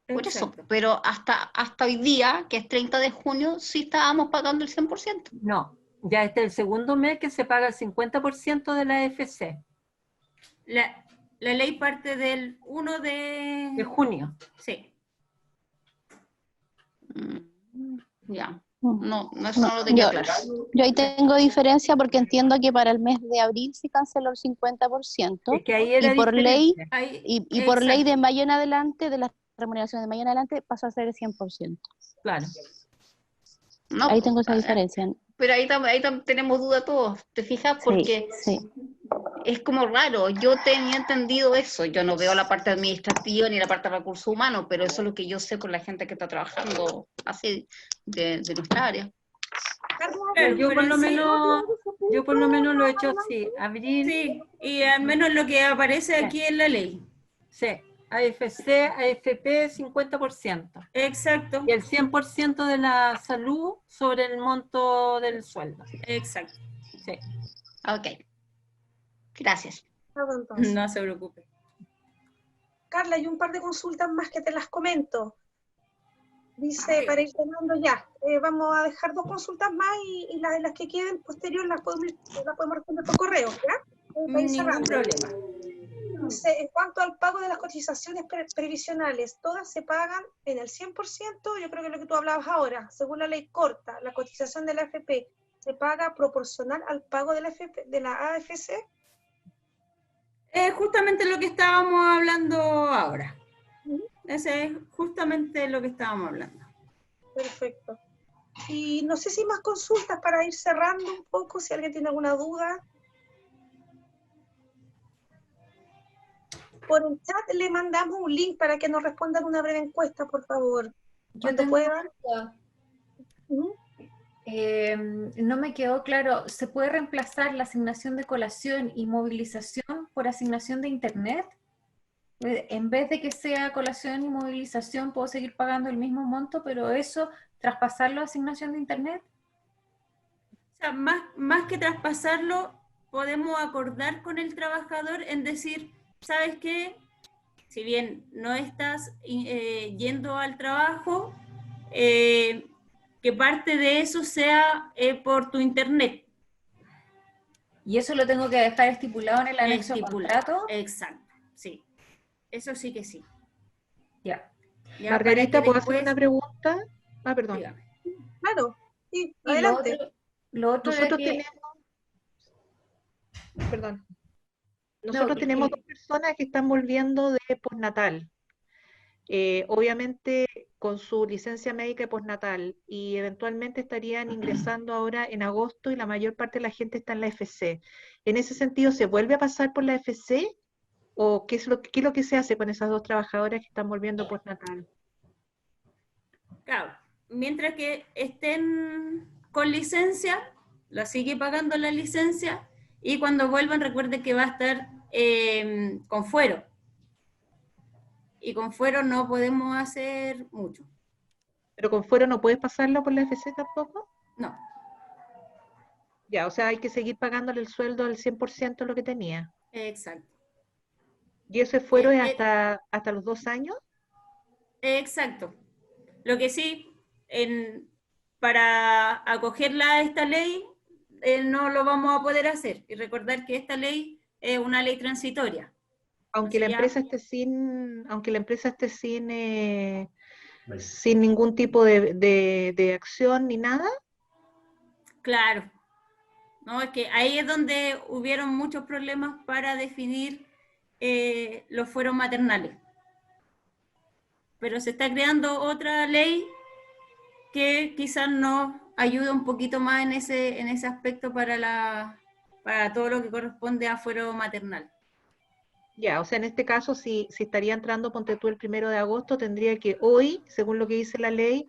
por eso, exacto. pero hasta hoy día, que es 30 de junio, sí estábamos pagando el 100%. No, ya este es el segundo mes que se paga el 50% de la AFC, La ley parte del 1 de de... junio. Sí. Ya, Mm. no, eso no lo tenía claro. Yo ahí tengo diferencia porque entiendo que para el mes de abril se canceló el 50%, Es que ahí era y por ley, diferente. Ahí, y por ley exacto. de mayo en adelante, de las remuneraciones de mayo en adelante, pasó a ser el 100%. Claro. No, Ahí tengo esa diferencia. pero ahí tenemos duda todos, ¿te fijas? Porque Sí. es como raro, yo tenía entendido eso, yo no veo la parte administrativa ni la parte de recursos humanos, pero eso es lo que yo sé con la gente que está trabajando así de nuestra área. Claro, Yo pero por lo en sí- menos lo he hecho así. Abril, Sí, y al menos lo que aparece aquí en la ley. sí. AFC, AFP 50%. Exacto, Y el 100% de la salud sobre el monto del sueldo. exacto. Sí. Ok, gracias. Entonces, No se preocupe. Carla, hay un par de consultas más que te las comento. Dice, Ok. para ir terminando ya, vamos a dejar 2 consultas más y las que queden posterior las podemos responder por correo, ¿ya? Para ir Ningún cerrando. problema. Dice, en cuanto al pago de las cotizaciones previsionales, ¿todas se pagan en el 100%? Yo creo que es lo que tú hablabas ahora. Según la ley corta, la cotización de la AFP, ¿se paga proporcional al pago de la AFC? Justamente lo que estábamos hablando ahora. Ujú. Ese es justamente lo que estábamos hablando. Perfecto. Y no sé si hay más consultas para ir cerrando un poco, si alguien tiene alguna duda. Por el chat le mandamos un link para que nos respondan una breve encuesta, por favor. Yo Cuando tengo puedan. una duda. Ujú. No me quedó claro, ¿se puede reemplazar la asignación de colación y movilización por asignación de internet? En vez de que sea colación y movilización, puedo seguir pagando el mismo monto, pero eso, traspasarlo a asignación de internet. O sea, más que traspasarlo, podemos acordar con el trabajador en decir, ¿sabes qué? Si bien no estás yendo al trabajo, que parte de eso sea por tu internet. Y eso lo tengo que dejar estipulado en el anexo Estipulado. contrato. Exacto, sí. Eso sí que sí. Ya. Ya, Margarita, para que ¿puedo hacer después- una pregunta? Ah, perdón. Dígame. Claro, sí, Y adelante. lo otro era Nosotros que, tenemos, perdón, nosotros que- tenemos 2 personas que están volviendo de postnatal. Obviamente con su licencia médica de postnatal, y eventualmente estarían ingresando ahora en agosto, y la mayor parte de la gente está en la FC. En ese sentido, ¿se vuelve a pasar por la FC? ¿O qué es lo que se hace con esas 2 trabajadoras que están volviendo postnatal? Claro, mientras que estén con licencia, la sigue pagando la licencia, y cuando vuelvan recuerde que va a estar con fuero. Y con fuero no podemos hacer mucho. ¿Pero con fuero no puedes pasarlo por la FC tampoco? No, Ya, o sea, hay que seguir pagándole el sueldo al 100% lo que tenía. exacto. ¿Y ese fuero es hasta los 2 años? Exacto. Lo que sí, para acogerla a esta ley, no lo vamos a poder hacer. Y recordar que esta ley es una ley transitoria. Aunque Entonces la ya- empresa esté sin sin ningún tipo de acción ni nada. Claro. No, es que ahí es donde hubieron muchos problemas para definir los fueros maternales. Pero se está creando otra ley que quizás nos ayude un poquito más en ese aspecto para todo lo que corresponde a fuero maternal. Ya, o sea, en este caso, si estaría entrando, ponte tú, el 1 de agosto, tendría que hoy, según lo que dice la ley,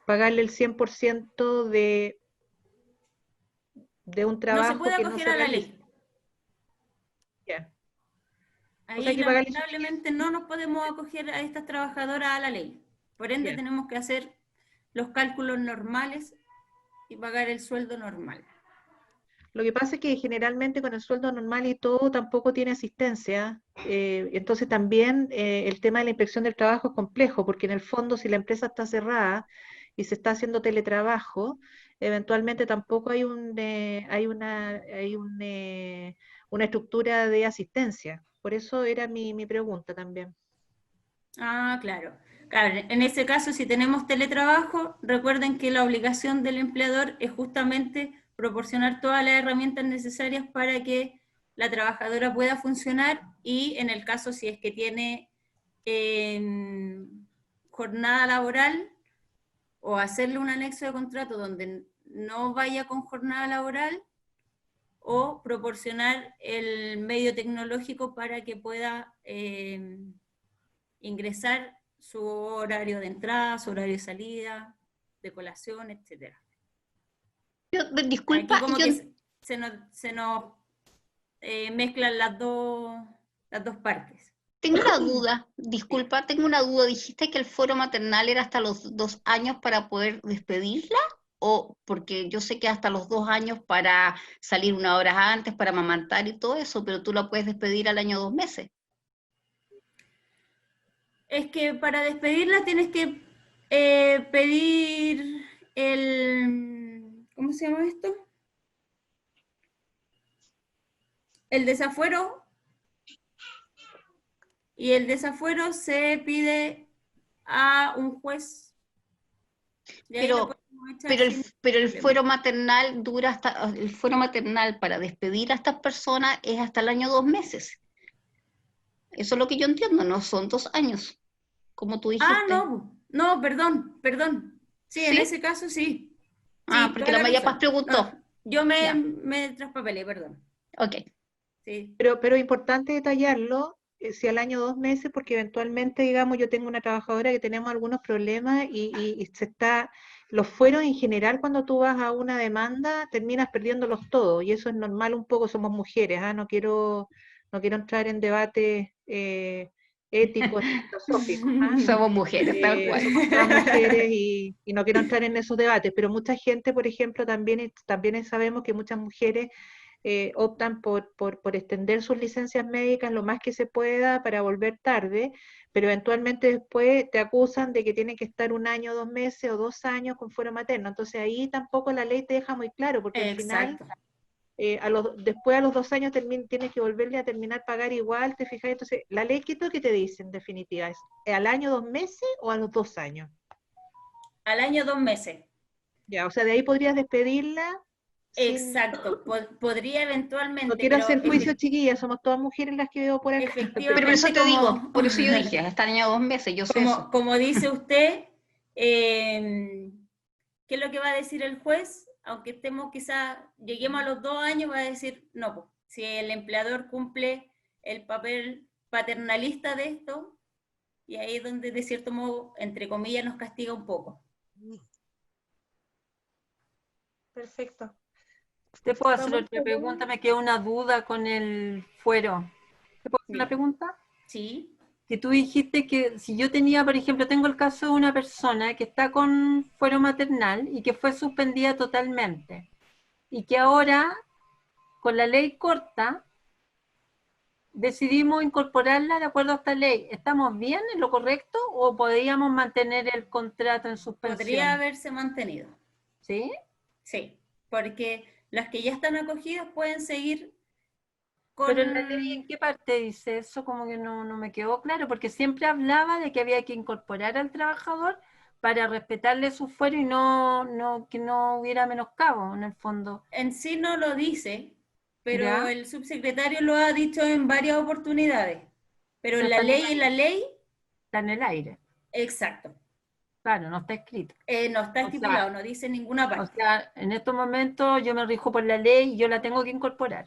pagarle el 100% de un No se trabajo puede que no acoger se a la realiza. ley. Ya. O sea, Ahí hay que pagarle su... lamentablemente no nos podemos acoger a estas trabajadoras a la ley. Por ende Ya. tenemos que hacer los cálculos normales y pagar el sueldo normal. Lo que pasa es que generalmente con el sueldo normal y todo tampoco tiene asistencia. Entonces también el tema de la inspección del trabajo es complejo, porque en el fondo si la empresa está cerrada y se está haciendo teletrabajo, eventualmente tampoco hay una estructura de asistencia. Por eso era mi pregunta también. Ah, claro. Claro, en ese caso, si tenemos teletrabajo, recuerden que la obligación del empleador es justamente proporcionar todas las herramientas necesarias para que la trabajadora pueda funcionar y en el caso si es que tiene jornada laboral o hacerle un anexo de contrato donde no vaya con jornada laboral o proporcionar el medio tecnológico para que pueda ingresar su horario de entrada, su horario de salida, de colación, etc. Disculpa, Aquí como que se nos mezclan las dos partes. tengo una duda, disculpa, tengo una duda. ¿Dijiste que el fuero maternal era hasta los 2 años para poder despedirla? O porque yo sé que hasta los 2 años para salir 1 hora antes, para amamantar y todo eso, pero tú la puedes despedir al año 2 meses. Es que para despedirla tienes que pedir ¿cómo se llama esto? El desafuero. Y el desafuero se pide a un juez. Y ahí lo podemos echar sin Pero el problema. fuero maternal dura hasta, el fuero maternal para despedir a estas personas es hasta el año 2 meses. Eso es lo que yo entiendo, no son 2 años, como tú dijiste. No, perdón. Sí, en ¿Sí? ese caso sí. Ah, Sí, porque toda la la Maya razón. Paz preguntó. No, yo Ya. me traspapelé, perdón. Ok. Sí. Pero es importante detallarlo si al año 2 meses, porque eventualmente, digamos, yo tengo una trabajadora que tenemos algunos problemas y los fueros en general cuando tú vas a una demanda terminas perdiéndolos todos y eso es normal un poco, somos mujeres, no quiero entrar en debates éticos, filosóficos. Somos mujeres, tal cual. Somos todas mujeres y no quiero entrar en esos debates, pero mucha gente, por ejemplo, también sabemos que muchas mujeres optan por extender sus licencias médicas lo más que se pueda para volver tarde, pero eventualmente después te acusan de que tienen que estar 1 año, 2 meses o 2 años con fuero materno. Entonces ahí tampoco la ley te deja muy claro, porque al final, después a los 2 años tienes que volverle a terminar pagar igual, ¿te fijas? Entonces, la ley, ¿qué es lo que te dice en definitiva? ¿Es al año, 2 meses o a los 2 años? Al año 2 meses. Ya, o sea, de ahí podrías despedirla. Exacto, podría eventualmente. No quiero hacer juicio, chiquillas, somos todas mujeres las que veo por acá. Efectivamente, pero por eso te digo, por eso yo dije, hasta el año 2 meses, yo sé eso. Como dice usted, ¿qué es lo que va a decir el juez? Aunque lleguemos a los 2 años, va a decir, no, pues, si el empleador cumple el papel paternalista de esto, y ahí es donde de cierto modo, entre comillas, nos castiga un poco. Perfecto. ¿Te puedo hacer Vamos otra con- pregunta? Me quedó una duda con el fuero. ¿Te puedo hacer una pregunta? Sí. Que tú dijiste que si yo tenía, por ejemplo, tengo el caso de una persona que está con fuero maternal y que fue suspendida totalmente y que ahora, con la ley corta, decidimos incorporarla de acuerdo a esta ley. ¿Estamos bien en lo correcto o podríamos mantener el contrato en suspensión? Podría haberse mantenido. ¿Sí? Sí, porque las que ya están acogidas pueden seguir Pero en la ley, ¿en qué parte dice eso? Como que no me quedó claro, porque siempre hablaba de que había que incorporar al trabajador para respetarle su fuero y que no hubiera menoscabo, en el fondo. En sí no lo dice, pero ¿Ya? el subsecretario lo ha dicho en varias oportunidades. Pero en Está la ley, está en el aire. exacto. Claro, no está escrito. No está O estipulado, sea, no dice en ninguna O parte. sea, en estos momentos yo me rijo por la ley y yo la tengo que incorporar.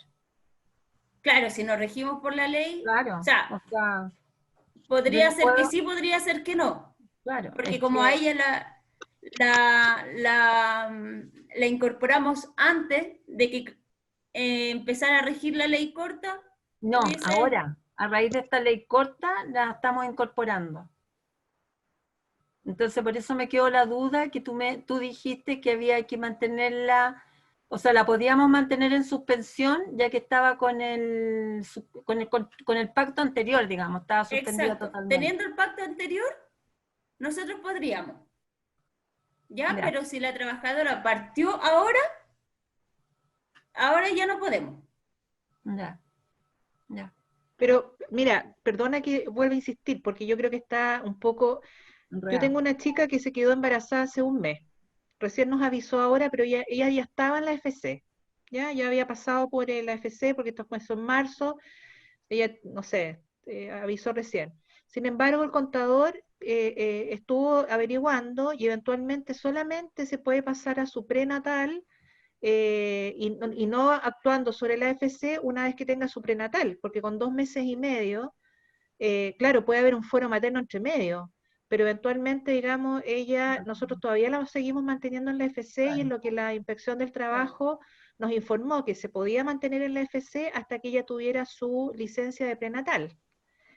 Claro, si nos regimos por la ley, Claro. o sea, O sea, yo podría no ser que puedo. sí, podría ser que no. Claro, Porque es como a que, ella la incorporamos antes de que empezara a regir la ley corta, no, pudiese... ahora, a raíz de esta ley corta, la estamos incorporando. Entonces, por eso me quedó la duda que tú dijiste que había que mantenerla, o sea, la podíamos mantener en suspensión, ya que estaba con el pacto anterior, digamos, estaba suspendida Exacto. totalmente. Teniendo el pacto anterior, nosotros podríamos. ¿Ya? Ya. Pero si la trabajadora partió ahora ya no podemos. Ya. Ya. Pero mira, perdona que vuelva a insistir, porque yo creo que está un poco... Yo tengo una chica que se quedó embarazada hace un mes. Recién nos avisó ahora, pero ella ya estaba en la FC. Ya había pasado por la FC, porque esto comenzó en marzo. Ella, no sé, avisó recién. Sin embargo, el contador estuvo averiguando y eventualmente solamente se puede pasar a su prenatal y no actuando sobre la AFC una vez que tenga su prenatal, porque con 2 meses y medio, claro, puede haber un fuero materno entre medio, pero eventualmente, digamos, nosotros todavía la seguimos manteniendo en la AFC y en lo que la Inspección del Trabajo nos informó que se podía mantener en la AFC hasta que ella tuviera su licencia de prenatal.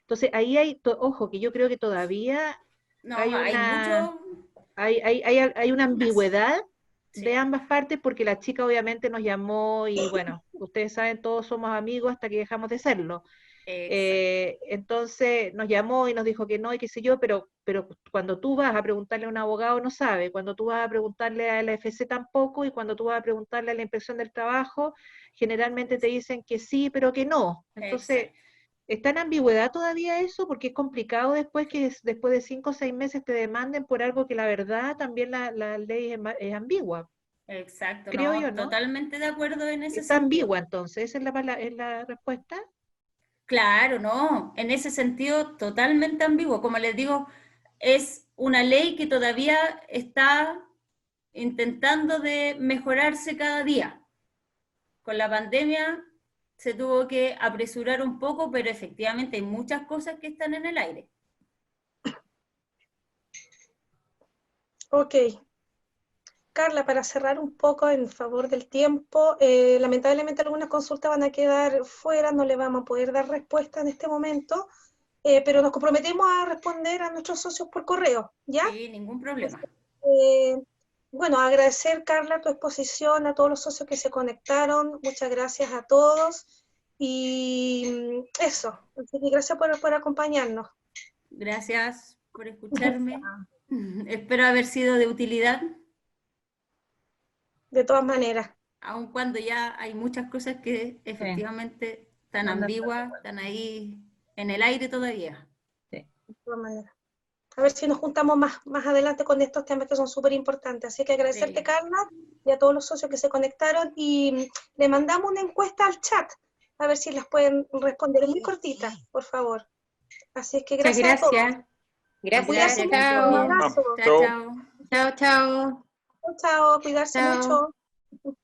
Entonces, ahí ojo, que yo creo que todavía No, hay hay mucho... hay una ambigüedad Sí. de ambas partes, porque la chica obviamente nos llamó y bueno, ustedes saben, todos somos amigos hasta que dejamos de serlo. Entonces nos llamó y nos dijo que no y qué sé yo, pero cuando tú vas a preguntarle a un abogado no sabe, cuando tú vas a preguntarle a la FC tampoco, y cuando tú vas a preguntarle a la Inspección del Trabajo, generalmente te dicen que sí, pero que no. Entonces, está en ambigüedad todavía eso, porque es complicado después que después de 5 o 6 meses te demanden por algo que la verdad también la ley es ambigua. Exacto, Creo no, yo, ¿no? totalmente de acuerdo en ese Está sentido. ambigua entonces, esa es la respuesta. Claro, no, en ese sentido totalmente ambiguo. Como les digo, es una ley que todavía está intentando de mejorarse cada día. Con la pandemia se tuvo que apresurar un poco, pero efectivamente hay muchas cosas que están en el aire. Ok. Carla, para cerrar un poco en favor del tiempo, lamentablemente algunas consultas van a quedar fuera, no le vamos a poder dar respuesta en este momento, pero nos comprometemos a responder a nuestros socios por correo, ¿ya? Sí, ningún problema. Bueno, agradecer, Carla, tu exposición, a todos los socios que se conectaron, muchas gracias a todos, y eso, así que gracias por acompañarnos. Gracias por escucharme. Espero haber sido de utilidad. De todas maneras. Aun cuando ya hay muchas cosas que efectivamente están ambiguas, están ahí en el aire todavía. De todas maneras. A ver si nos juntamos más adelante con estos temas que son súper importantes. Así que agradecerte, Carla, y a todos los socios que se conectaron, y le mandamos una encuesta al chat, a ver si las pueden responder. Es muy cortita, por favor. Así es que gracias a todos. Gracias, Cuídense chao. mucho. Un abrazo. Chao, chao. Chao, chao. Chao, cuidarse Chao. mucho.